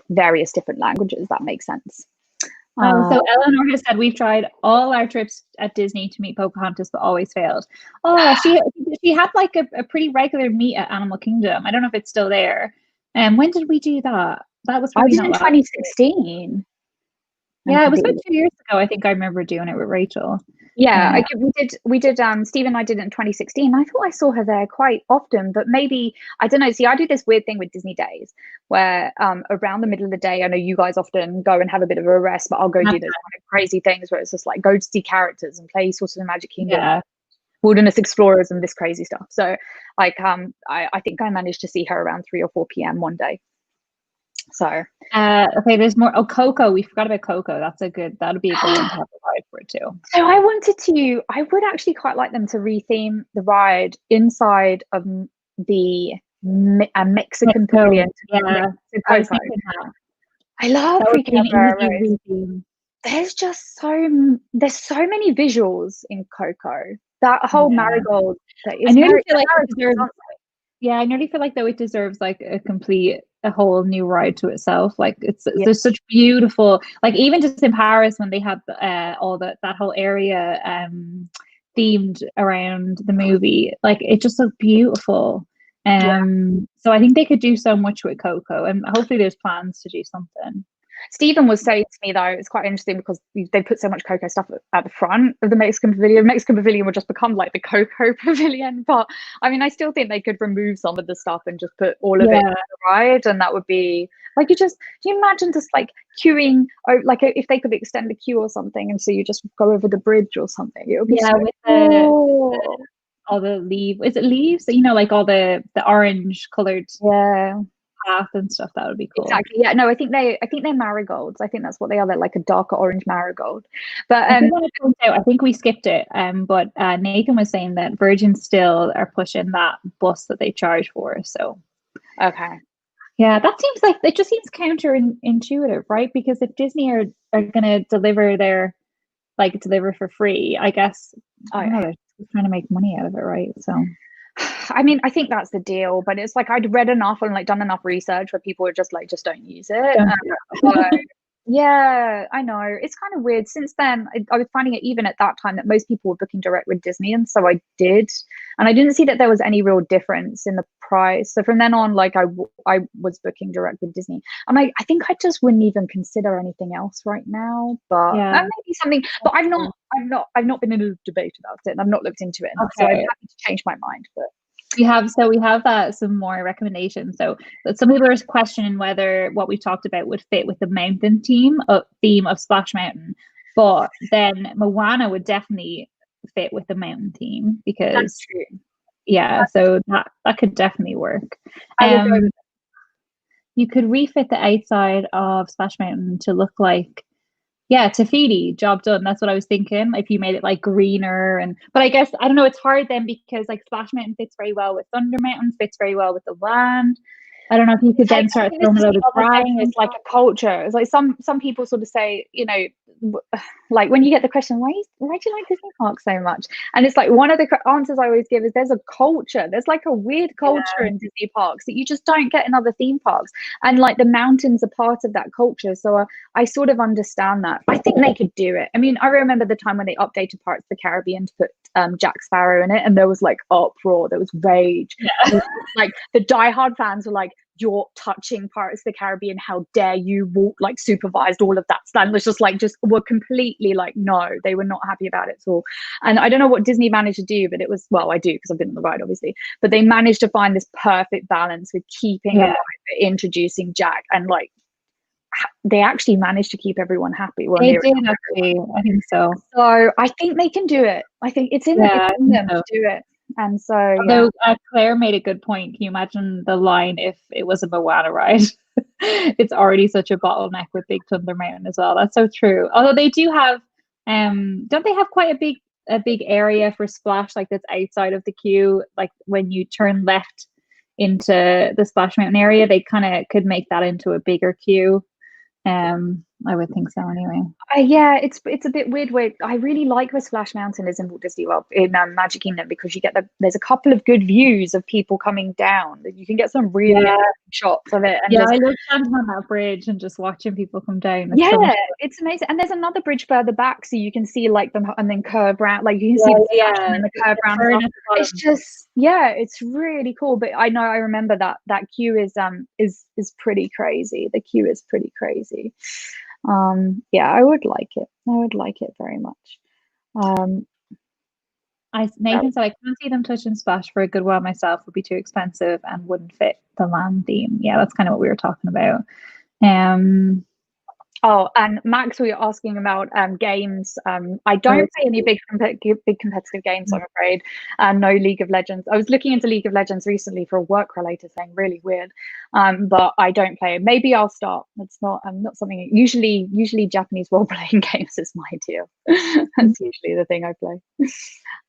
various different languages. That makes sense. So Eleanor has said we've tried all our trips at Disney to meet Pocahontas, but always failed. Oh, she had like a pretty regular meet at Animal Kingdom. I don't know if it's still there. And when did we do that? That was probably in 2016. Yeah, it was about 2 years ago. I think I remember doing it with Rachel. Yeah, we did. Steve and I did it in 2016. I thought I saw her there quite often, but maybe, I don't know. See, I do this weird thing with Disney Days where around the middle of the day, I know you guys often go and have a bit of a rest, but I'll go do those kind of crazy things where it's just like go to see characters and play sort of the Magic Kingdom, Wilderness Explorers and this crazy stuff. So like I think I managed to see her around 3 or 4 p.m. one day. So okay, there's more. Oh, Coco, we forgot about Coco. That'll be a good one to have a ride for it too. So I would actually quite like them to retheme the ride inside of the a Mexican pavilion. Yeah, I was thinking that. I love That would be an freaking easy. There's there's so many visuals in Coco. That whole marigold that is I nearly feel like it deserves, yeah, I nearly feel like though it deserves like a whole new ride to itself. Like there's such beautiful, like even just in Paris when they had all that whole area themed around the movie, like it just looked beautiful. So I think they could do so much with Coco, and hopefully there's plans to do something. Stephen was saying to me though, it's quite interesting because they put so much Coco stuff at the front of the Mexican pavilion. Mexican pavilion would just become like the Coco pavilion, but I mean, I still think they could remove some of the stuff and just put all of it in the ride, and that would be like do you imagine just like queuing, or like if they could extend the queue or something, and so you just go over the bridge or something? It would be so with cool. all the leaves. Is it leaves? You know, like all the orange colored path and stuff. That would be cool. Exactly. Yeah. No, I think they're marigolds. I think that's what they are. They're like a darker orange marigold. But I want to point out, I think we skipped it. But Nathan was saying that Virgin still are pushing that bus that they charge for. So okay. Yeah, that seems like it just seems counterintuitive, right? Because if Disney are gonna deliver for free, I guess I don't know, they're trying to make money out of it, right? So I mean, I think that's the deal, but it's like I'd read enough and like done enough research where people were just like, just don't use it. Yeah, I know. It's kind of weird. Since then, I was finding it even at that time that most people were booking direct with Disney, and so I did, and I didn't see that there was any real difference in the price. So from then on, like I was booking direct with Disney, and I think I just wouldn't even consider anything else right now. But that may be something. But I've not been in a debate about it, and I've not looked into it, so I'm happy to change my mind. But we have some more recommendations. So some people are questioning whether what we talked about would fit with the mountain theme of Splash Mountain, but then Moana would definitely fit with the mountain theme because so that could definitely work. You could refit the outside of Splash Mountain to look like Tafiti, job done. That's what I was thinking. If you made it like greener, but I guess I don't know. It's hard then because like Splash Mountain fits very well with Thunder Mountain, fits very well with the land. I don't know if you could then start throwing a load of drying. It's like a culture. It's like some people sort of say, you know, like when you get the question, why do you like Disney parks so much? And it's like one of the answers I always give is there's a culture. There's like a weird culture in Disney parks that you just don't get in other theme parks. And like the mountains are part of that culture. So I sort of understand that. I think they could do it. I mean, I remember the time when they updated Pirates of the Caribbean to put Jack Sparrow in it, and there was like uproar, there was rage. Like the diehard fans were like, you're touching Pirates of the Caribbean, how dare you, walk like supervised all of that. And was just were completely like, no, they were not happy about it at all. And I don't know what Disney managed to do, but it was, well, I do because I've been on the ride obviously, but they managed to find this perfect balance with keeping alive, introducing Jack, and like they actually managed to keep everyone happy. Well, they did actually, I think so. So I think they can do it. I think it's in them to do it. And so, although Claire made a good point. Can you imagine the line if it was a Moana ride? It's already such a bottleneck with Big Thunder Mountain as well. That's so true. Although they do have, don't they have quite a big area for Splash, like that's outside of the queue? Like when you turn left into the Splash Mountain area, they kind of could make that into a bigger queue. I would think so anyway. Yeah, it's a bit weird where I really like where Splash Mountain is in Walt Disney World in Magic Kingdom, because you get there's a couple of good views of people coming down. You can get some really shots of it. And I love standing on that bridge and just watching people come down. It's amazing. And there's another bridge further back, so you can see like them and then curve around, like you can see and the curve around. It's just it's really cool. But I know I remember that queue is pretty crazy. The queue is pretty crazy. I would like it. I would like it very much. Nathan said I can't see them touching Splash for a good while myself. Would be too expensive and wouldn't fit the land theme. Yeah, that's kind of what we were talking about. Oh, and Max, we were asking about games. I don't play any big competitive games, I'm afraid. No League of Legends. I was looking into League of Legends recently for a work-related thing, really weird. But I don't play it. Maybe I'll start. It's not something. Usually Japanese role-playing games is my deal. That's usually the thing I play.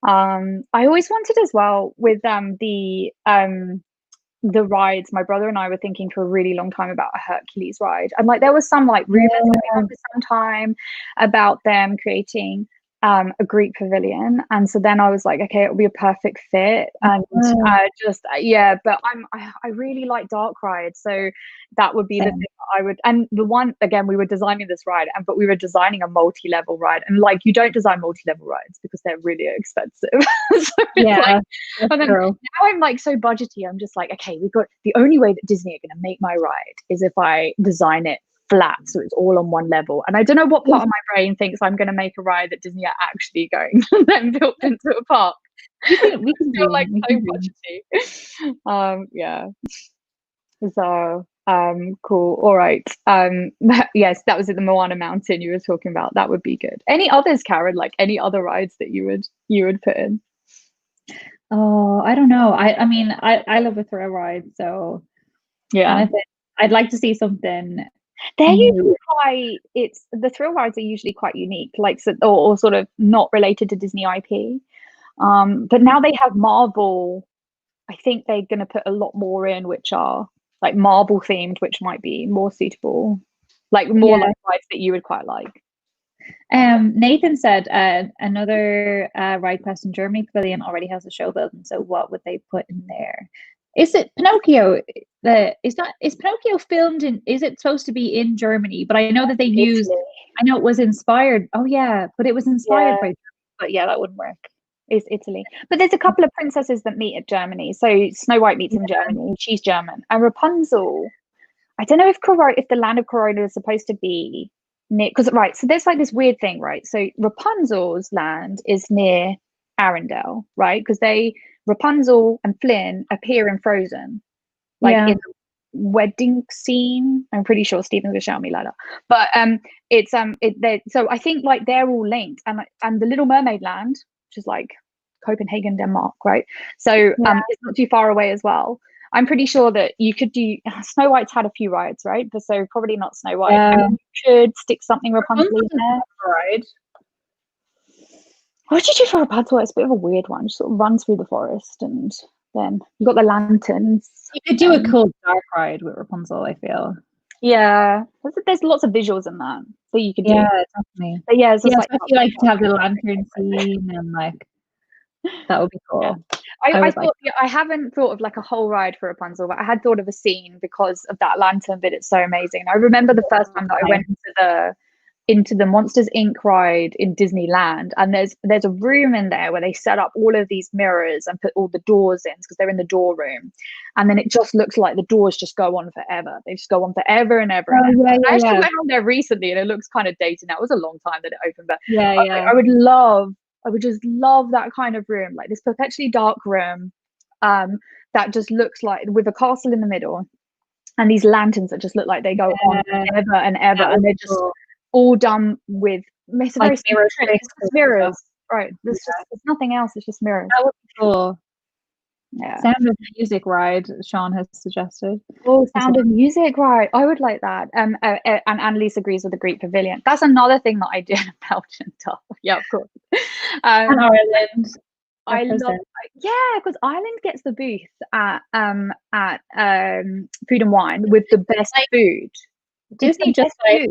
I always wanted as well with the the rides, my brother and I were thinking for a really long time about a Hercules ride, and like there was some like rumors going on for some time about them creating a Greek pavilion, and so then I was like, okay, it'll be a perfect fit, and but I really like dark rides, so that would be the thing that I would. And the one, again, we were designing this ride, but we were designing a multi-level ride, and like you don't design multi-level rides because they're really expensive. So and then now I'm like so budgety. I'm just like, okay, we've got, the only way that Disney are going to make my ride is if I design it flat, so it's all on one level. And I don't know what part of my brain thinks I'm going to make a ride that Disney are actually going to then build into a park. We can feel like so budgety. So cool. All right. Yes, that was at the Moana Mountain you were talking about. That would be good. Any others, Karen? Like any other rides that you would put in? Oh, I don't know. I mean, I love a thrill ride, so yeah. I'd like to see something. They're usually the thrill rides are usually quite unique, like or sort of not related to Disney IP. But now they have Marvel. I think they're going to put a lot more in, which are like Marvel themed, which might be more suitable, like more like rides that you would quite like. Nathan said another ride quest in Germany pavilion already has a show building, so what would they put in there? Is it Pinocchio? Is Pinocchio filmed in? Is it supposed to be in Germany? But I know that they used. I know it was inspired. Oh yeah, but it was inspired by. But yeah, that wouldn't work. It's Italy, but there's a couple of princesses that meet at Germany. So Snow White meets in Germany. She's German, and Rapunzel. I don't know if the land of Corona is supposed to be near, because so there's like this weird thing, right? So Rapunzel's land is near Arendelle, right? Because Rapunzel and Flynn appear in Frozen, like in the wedding scene. I'm pretty sure Stephen's gonna shout me later, but so I think like they're all linked, and the Little Mermaid land, which is like Copenhagen, Denmark, right? So it's not too far away as well. I'm pretty sure that you could do. Snow White's had a few rides, right? But so probably not Snow White. I mean, you could stick something Rapunzel in there. Ride. What did you do for Rapunzel? It's a bit of a weird one. Just sort of run through the forest, and then you got the lanterns. You could do a cool dark ride with Rapunzel, I feel. Yeah, there's lots of visuals in that you could do. Yeah, definitely. But yeah, it's just I feel like to have the lantern scene and like that would be cool. Yeah. I thought I haven't thought of like a whole ride for Rapunzel, but I had thought of a scene because of that lantern bit. It's so amazing. I remember the first time that I went into the Monsters Inc. ride in Disneyland, and there's a room in there where they set up all of these mirrors and put all the doors in because they're in the door room, and then it just looks like the doors just go on forever. They just go on forever and ever. I actually went on there recently, and it looks kind of dated now. It was a long time that it opened, but I would just love that kind of room, like this perpetually dark room that just looks like, with a castle in the middle and these lanterns that just look like they go on ever and ever, and they're just all done with like mirrors. Right. There's nothing else. It's just mirrors. That would be cool. Yeah. Sound of Music ride, Sean has suggested. Oh, Sound of Music ride. I would like that. And Annalise agrees with the Greek Pavilion. That's another thing that I did in Belgium. Yeah, of course. And Ireland. Because Ireland gets the booth at Food and Wine with the best food. Disney just like.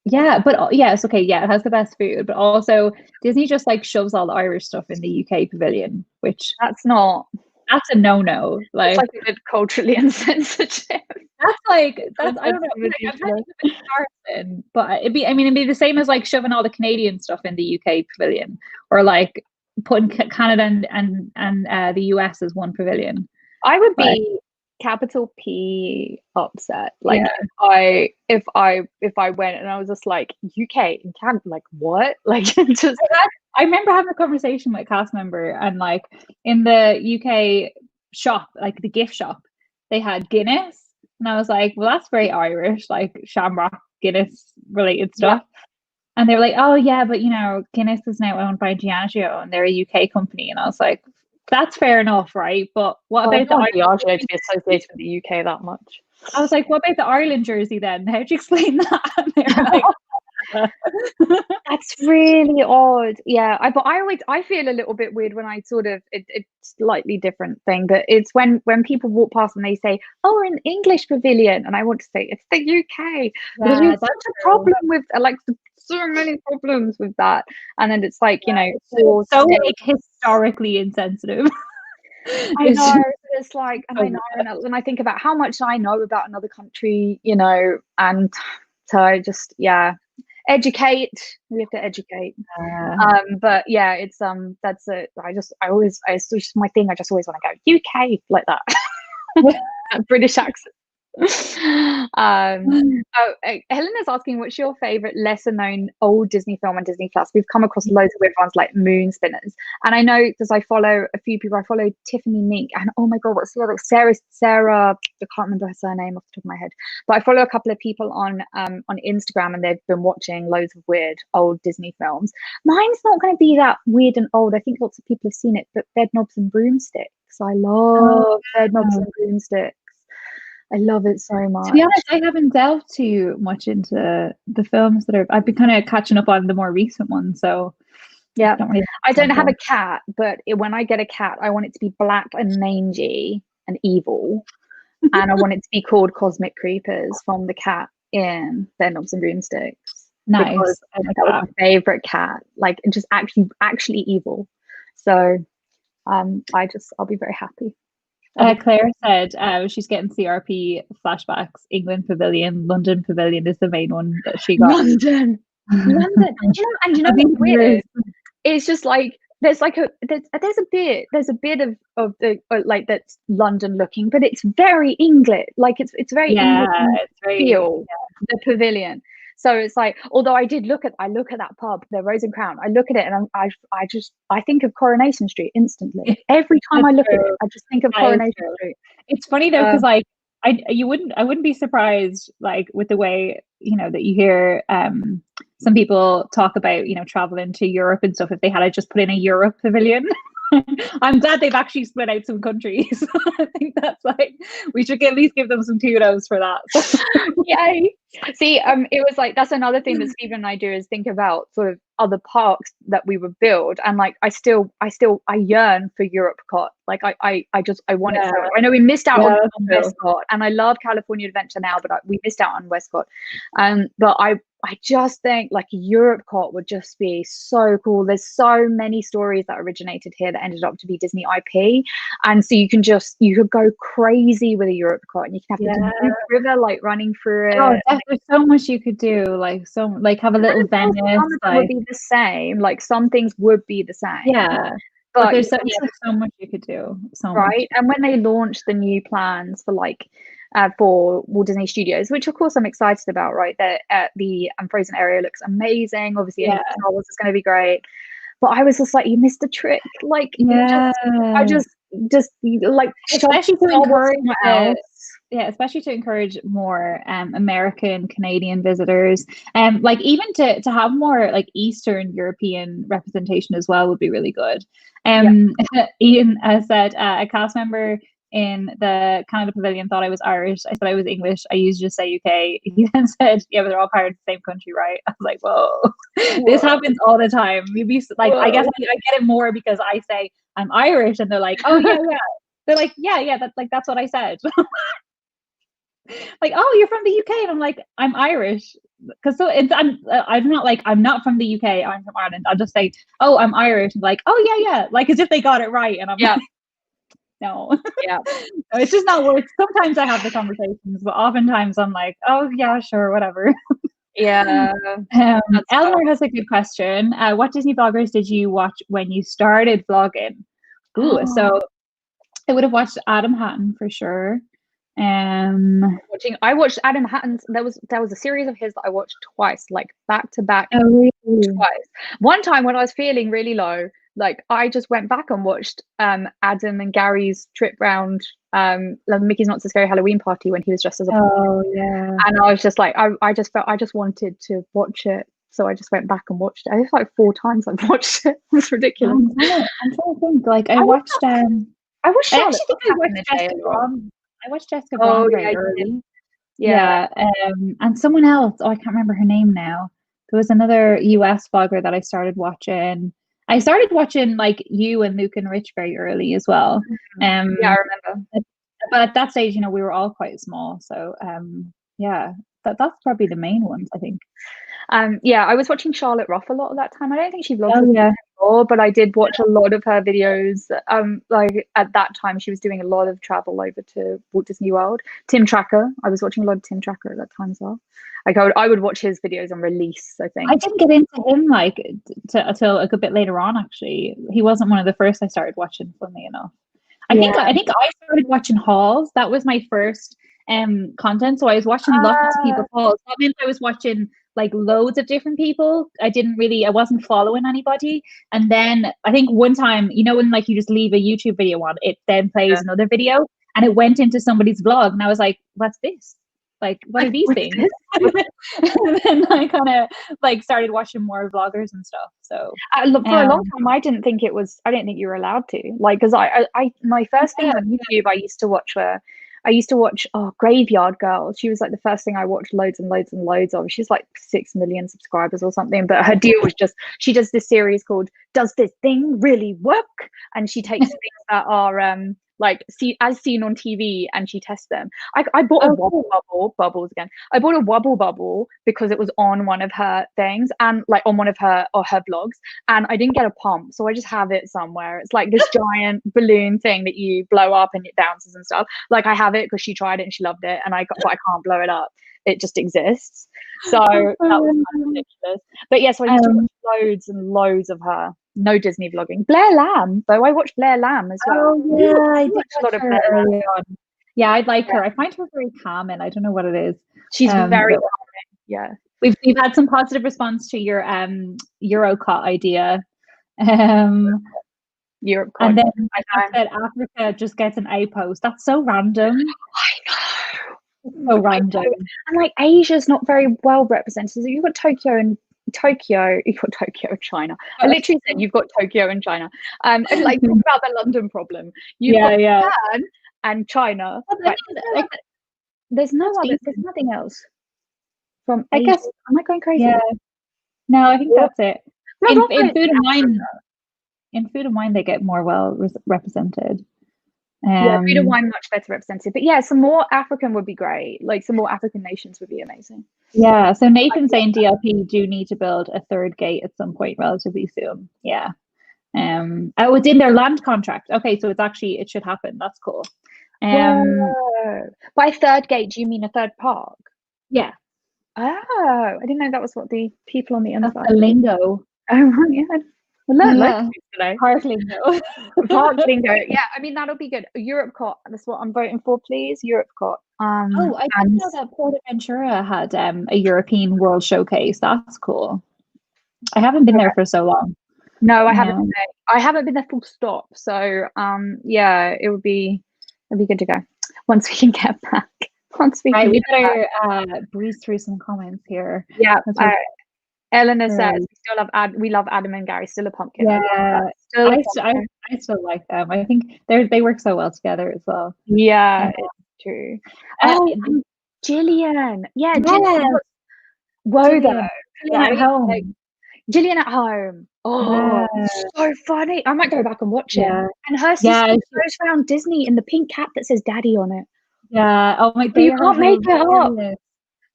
Yeah, but yes, okay, yeah, it has the best food, but also Disney just like shoves all the Irish stuff in the UK pavilion, which that's a no-no. Like, it's like a bit culturally insensitive. That's I don't know. Like, I'm a comparison, but it'd be the same as like shoving all the Canadian stuff in the UK pavilion, or like putting Canada and the US as one pavilion. I would be capital P upset, like if I went and I was just like UK and Canada, like what, like just I remember having a conversation with a cast member, and like in the UK shop, like the gift shop, they had Guinness, and I was like, well, that's very Irish, like Shamrock Guinness related stuff. And they were like, oh yeah, but Guinness is now owned by Diageo and they're a UK company. And I was like, that's fair enough, right? But what about the Diageo to be associated with the UK that much? I was like, what about the Ireland jersey then? How'd you explain that? And they were like, that's really odd. Yeah, but I feel a little bit weird when I sort of it's slightly different thing, but it's when people walk past and they say, "Oh, we're in the English pavilion," and I want to say it's the UK. There's been such a problem with like so many problems with that, and then it's like it's so like historically insensitive. I know. It's like, am I not? When I think about how much I know about another country, and so I just educate. We have to educate. But yeah, it's that's it. It's just my thing. I just always want to go UK like that. That British accent. Helena's asking, what's your favorite lesser known old Disney film on Disney Plus? We've come across loads of weird ones like Moon Spinners, and I know because I follow a few people. I follow Tiffany Mink, and oh my god, what's the other Sarah? I can't remember her surname off the top of my head, but I follow a couple of people on Instagram, and they've been watching loads of weird old Disney films. Mine's not going to be that weird and old. I think lots of people have seen it, but Bedknobs and Broomsticks. I love Bedknobs and Broomsticks. I love it so much. To be honest, I haven't delved too much into the films that I've been kind of catching up on the more recent ones. So yeah, I don't have a cat, but when I get a cat, I want it to be black and mangy and evil, and I want it to be called Cosmic Creepers from the cat in Bedknobs and Broomsticks. Nice. Because that was my favorite cat, like just actually evil. So I'll be very happy. Claire said she's getting CRP flashbacks. England Pavilion, London Pavilion is the main one that she got. London. And you know what's weird? It's just like there's a bit of the like that's London looking, but it's very English. Like it's very English feel. The pavilion. So it's like, although I look at that pub, the Rose and Crown. I look at it and I think of Coronation Street instantly. Every time I look at it, I just think of Coronation Street. It's funny though, because like I wouldn't be surprised, like with the way that you hear some people talk about traveling to Europe and stuff, if they had just put in a Europe pavilion. I'm glad they've actually split out some countries. I think that's like we should at least give them some kudos for that. Yay! See, it was like that's another thing that Stephen and I do is think about sort of other parks that we would build, and like I yearn for Europecot. Like I want it. So I know we missed out on Westcott, and I love California Adventure now, but we missed out on Westcott. But I just think like Europecot would just be so cool. There's so many stories that originated here that ended up to be Disney IP, and so you could go crazy with a Europecot, and you can have the river like running through it. Oh, there's so much you could do. Like have a little Venice. Some would be the same. Like some things would be the same. Yeah. But there's so much you could do. Right. And when they launched the new plans for for Walt Disney Studios, which of course I'm excited about, right? The Frozen area looks amazing. Obviously, Star Wars is going to be great. But I was just like, you missed the trick. Like, I just like, especially to encourage especially to encourage more American, Canadian visitors, like even to have more like Eastern European representation as well would be really good. Ian said a cast member in the Canada Pavilion thought I was Irish. I said I was English. I used to just say UK. He then said, yeah, but they're all part of the same country, right? I was like, whoa. This happens all the time. Maybe like, I guess I get it more because I say I'm Irish, and they're like, oh yeah. They're like, yeah, that's what I said. Like, oh, you're from the UK, and I'm like, I'm Irish, because I'm not like I'm not from the UK. I'm from Ireland. I'll just say, oh, I'm Irish, and like, oh yeah, like as if they got it right, and I'm like, no, no, it's just not worth. Sometimes I have the conversations, but oftentimes I'm like, oh yeah, sure, whatever. Eleanor has a good question. What Disney bloggers did you watch when you started vlogging? So I would have watched Adam Hatton for sure. I watched Adam Hatton's. There was a series of his that I watched twice, like back to back, twice. One time when I was feeling really low, like I just went back and watched Adam and Gary's trip round Mickey's Not So Scary Halloween Party when he was dressed as a and I was just like I just wanted to watch it, so I just went back and watched it. I think like 4 times I've watched it. It was ridiculous. I'm trying to think. Like I watched Charlotte. I watched Jessica Braun very early. And someone else. Oh, I can't remember her name now. there was another US vlogger that I started watching. I started watching like you and Luke and Rich very early as well. Yeah, I remember. But at that stage, we were all quite small. So yeah, that's probably the main ones, I think. Yeah, I was watching Charlotte Ruff a lot of that time. I don't think she vlogs yeah. anymore, but I did watch a lot of her videos. Like at that time, she was doing a lot of travel over to Walt Disney World. Tim Tracker, I was watching a lot of Tim Tracker at that time as well. Like I would watch his videos on release, I think. I didn't get into him like until a good bit later on. Actually, he wasn't one of the first I started watching. Funnily enough, I think I started watching hauls. That was my first content. So I was watching lots of people's hauls. That meant I was watching like loads of different people. I wasn't following anybody. And then I think one time, when like you just leave a YouTube video on, it then plays another video, and it went into somebody's vlog, and I was like, what's this? Like, what are these things? And then I kind of like started watching more vloggers and stuff. So for a long time, I didn't think you were allowed to, like, because I my first thing on YouTube, I used to watch Graveyard Girl. She was like the first thing I watched loads and loads and loads of. She's like 6 million subscribers or something, but her deal was just, she does this series called Does This Thing Really Work? And she takes things that are like as seen on TV, and she tests them. I bought a bubbles again. I bought a wobble bubble because it was on one of her things, and like on one of her vlogs, and I didn't get a pump, so I just have it somewhere. It's like this giant balloon thing that you blow up and it bounces and stuff. Like I have it because she tried it and she loved it, but I can't blow it up. It just exists. So that was kind of ridiculous. But yeah, so I used to watch loads and loads of her. No Disney vlogging. Blair Lamb, though. I watched Blair Lamb as well. Oh yeah, I did a lot of Blair early on. Yeah, I'd like her. I find her very calming. I don't know what it is. She's very calming. Yeah. We've had some positive response to your Eurocot idea. Europe, and then I said Africa just gets an outpost. That's so random. I know. It's so random. And like Asia's not very well represented. You've got Tokyo and China. I literally said you've got Tokyo and China. And like talk about the London problem. You've got Japan and China. There's nothing else. From I guess, am I going crazy? Yeah. No, I think that's it. In Food and Wine, they get more well represented. Food and Wine much better represented. But yeah, some more African would be great. Like some more African nations would be amazing. Yeah. So Nathan's saying DLP do need to build a third gate at some point relatively soon. Yeah. It's in their land contract. Okay, so it should happen. That's cool. By third gate, do you mean a third park? Yeah. Oh, I didn't know that was what the people on the inside. That's the lingo. Oh, yeah. Well, Park lingo. Park lingo. Yeah, I mean that'll be good. Europecot. That's what I'm voting for, please. Europecot. I didn't know that PortAventura had a European World Showcase. That's cool. I haven't been there for so long. No, I haven't. I haven't been there full stop. So yeah, it'd be good to go once we can get back. We better breeze through some comments here. Yeah. Eleanor says we love Adam and Gary. Still a pumpkin. Yeah, I still like them. I think they work so well together as well. Yeah, it's true. Gillian. Yeah, Gillian. Whoa, though. Gillian at home. Gillian at home. Oh, so funny. I might go back and watch it. And her sister goes around Disney in the pink cap that says Daddy on it. Yeah. Oh my God. You can't make it up.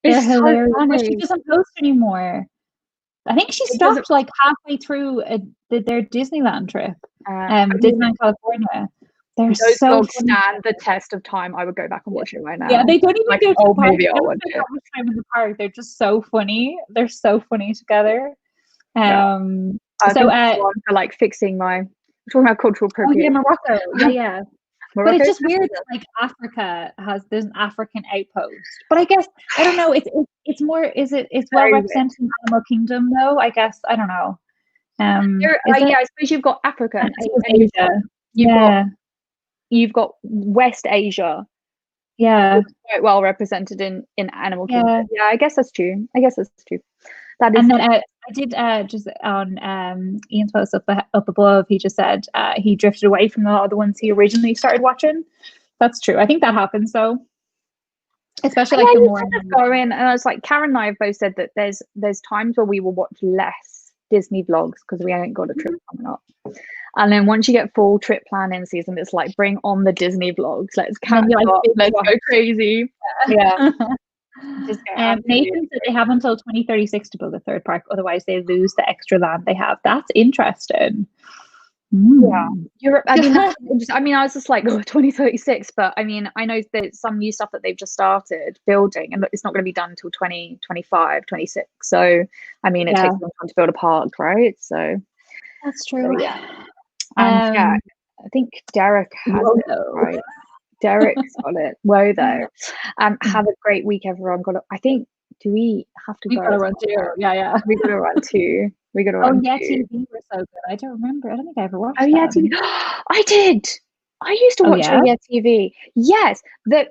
It's hilarious. But she doesn't post anymore. I think she stopped like halfway through their Disneyland trip. Disneyland California. They're those so dogs stand the test of time. I would go back and watch it right now. Yeah, they don't even like go to the park. Maybe I'll watch it. Much time in the park. They're just so funny. They're so funny together. For like fixing my talking about cultural appropriation. Morocco. Yeah. But it's just weird that like Africa there's an African outpost. But I guess I don't know. It's more it's well represented in Animal Kingdom though. I guess I don't know. I suppose you've got Africa and Asia. You've got West Asia. Yeah, quite well represented in Animal Kingdom. Yeah, I guess that's true. That is. And then I did just on Ian's post up above. He just said he drifted away from a lot of the ones he originally started watching. That's true. I think that happens though. especially like the more going. And I was like, Karen and I have both said that there's times where we will watch less Disney vlogs because we ain't got a trip coming up. And then once you get full trip planning season, it's like bring on the Disney vlogs. Let's catch up. Let's go crazy. Yeah. Nathan said they have until 2036 to build a third park, otherwise they lose the extra land they have. That's interesting. Yeah, Europe. I mean, I was just like, 2036, but I mean, I know there's some new stuff that they've just started building, and it's not going to be done until 2025, 26. So, I mean, it takes a long time to build a park, right? So that's true. So, yeah. And yeah, I think Derek has it, right? Derek's got it. Whoa, though. Have a great week, everyone. Do we have to go? We gotta run too. Yeah. We gotta run too. TV were so good. I don't remember. I don't think I ever watched. TV. I did. I used to watch TV. Yes.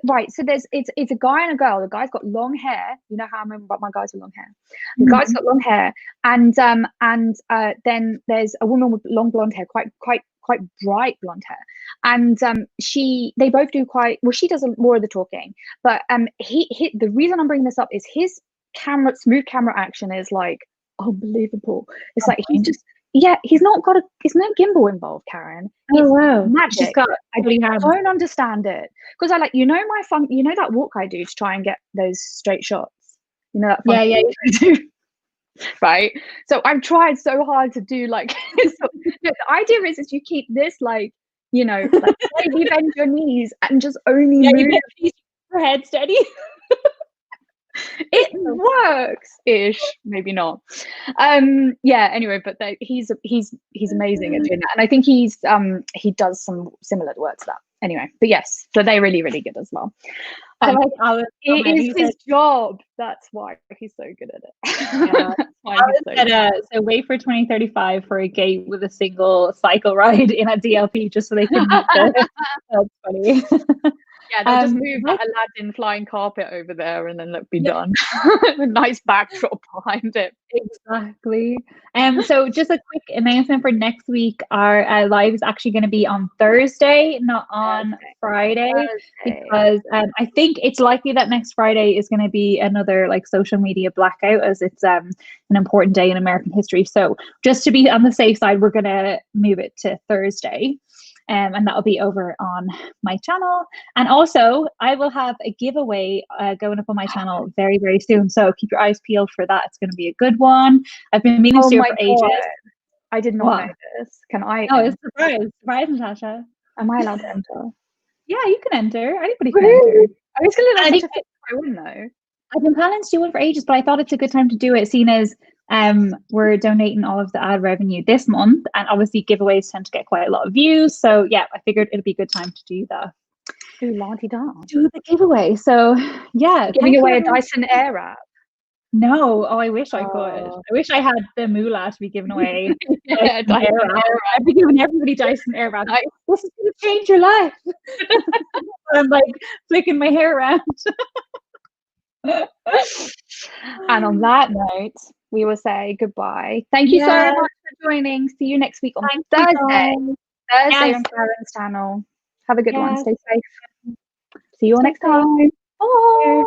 Right. So it's a guy and a girl. The guy's got long hair. You know how I remember about my guys with long hair. The guy's got long hair, and then there's a woman with long blonde hair, quite bright blonde hair, and they both do she does more of the talking, but he the reason I'm bringing this up is his smooth camera action is like unbelievable. It's like he's no gimbal involved, Karen. Oh wow, magic. I don't understand it because I like that walk I do to try and get those straight shots. You know that walk I do. Right, so I've tried so hard to do like the idea is you keep this like like you bend your knees and just only move your head steady. It works ish, maybe not. Anyway, but he's amazing at doing that, and I think he does some similar work to that anyway. But yes, so they're really, really good as well. I like Alan. It is his job. That's why he's so good at it. So wait for 2035 for a gate with a single cycle ride in a DLP just so they can meet that's funny. Yeah, they'll just move that Aladdin flying carpet over there and then be done. A nice backdrop behind it. Exactly. So just a quick announcement for next week. Our live is actually going to be on Thursday, not on Friday. Because I think it's likely that next Friday is going to be another like social media blackout, as it's an important day in American history. So just to be on the safe side, we're going to move it to Thursday. And that'll be over on my channel. And also, I will have a giveaway going up on my channel very, very soon. So keep your eyes peeled for that. It's going to be a good one. I've been meaning to do it for ages. I did not know this. Can I? Oh, it's a surprise. Surprise, Natasha. Am I allowed to enter? Yeah, you can enter. Anybody can enter. I was going to I wouldn't know. I've been planning to do one for ages, but I thought it's a good time to do it, seeing as we're donating all of the ad revenue this month, and obviously giveaways tend to get quite a lot of views. So yeah, I figured it'd be a good time to do that. Do the giveaway. So yeah, giving away a Dyson Airwrap. No, I wish I could. I wish I had the moolah to be giving away. Dyson Airwrap. I'd be giving everybody Dyson Airwrap. This is going to change your life. I'm like flicking my hair around. And on that note, we will say goodbye. Thank you so much for joining. See you next week on Thursday. Thursday on Karen's channel. Have a good one. Stay safe. See you all next time. Bye.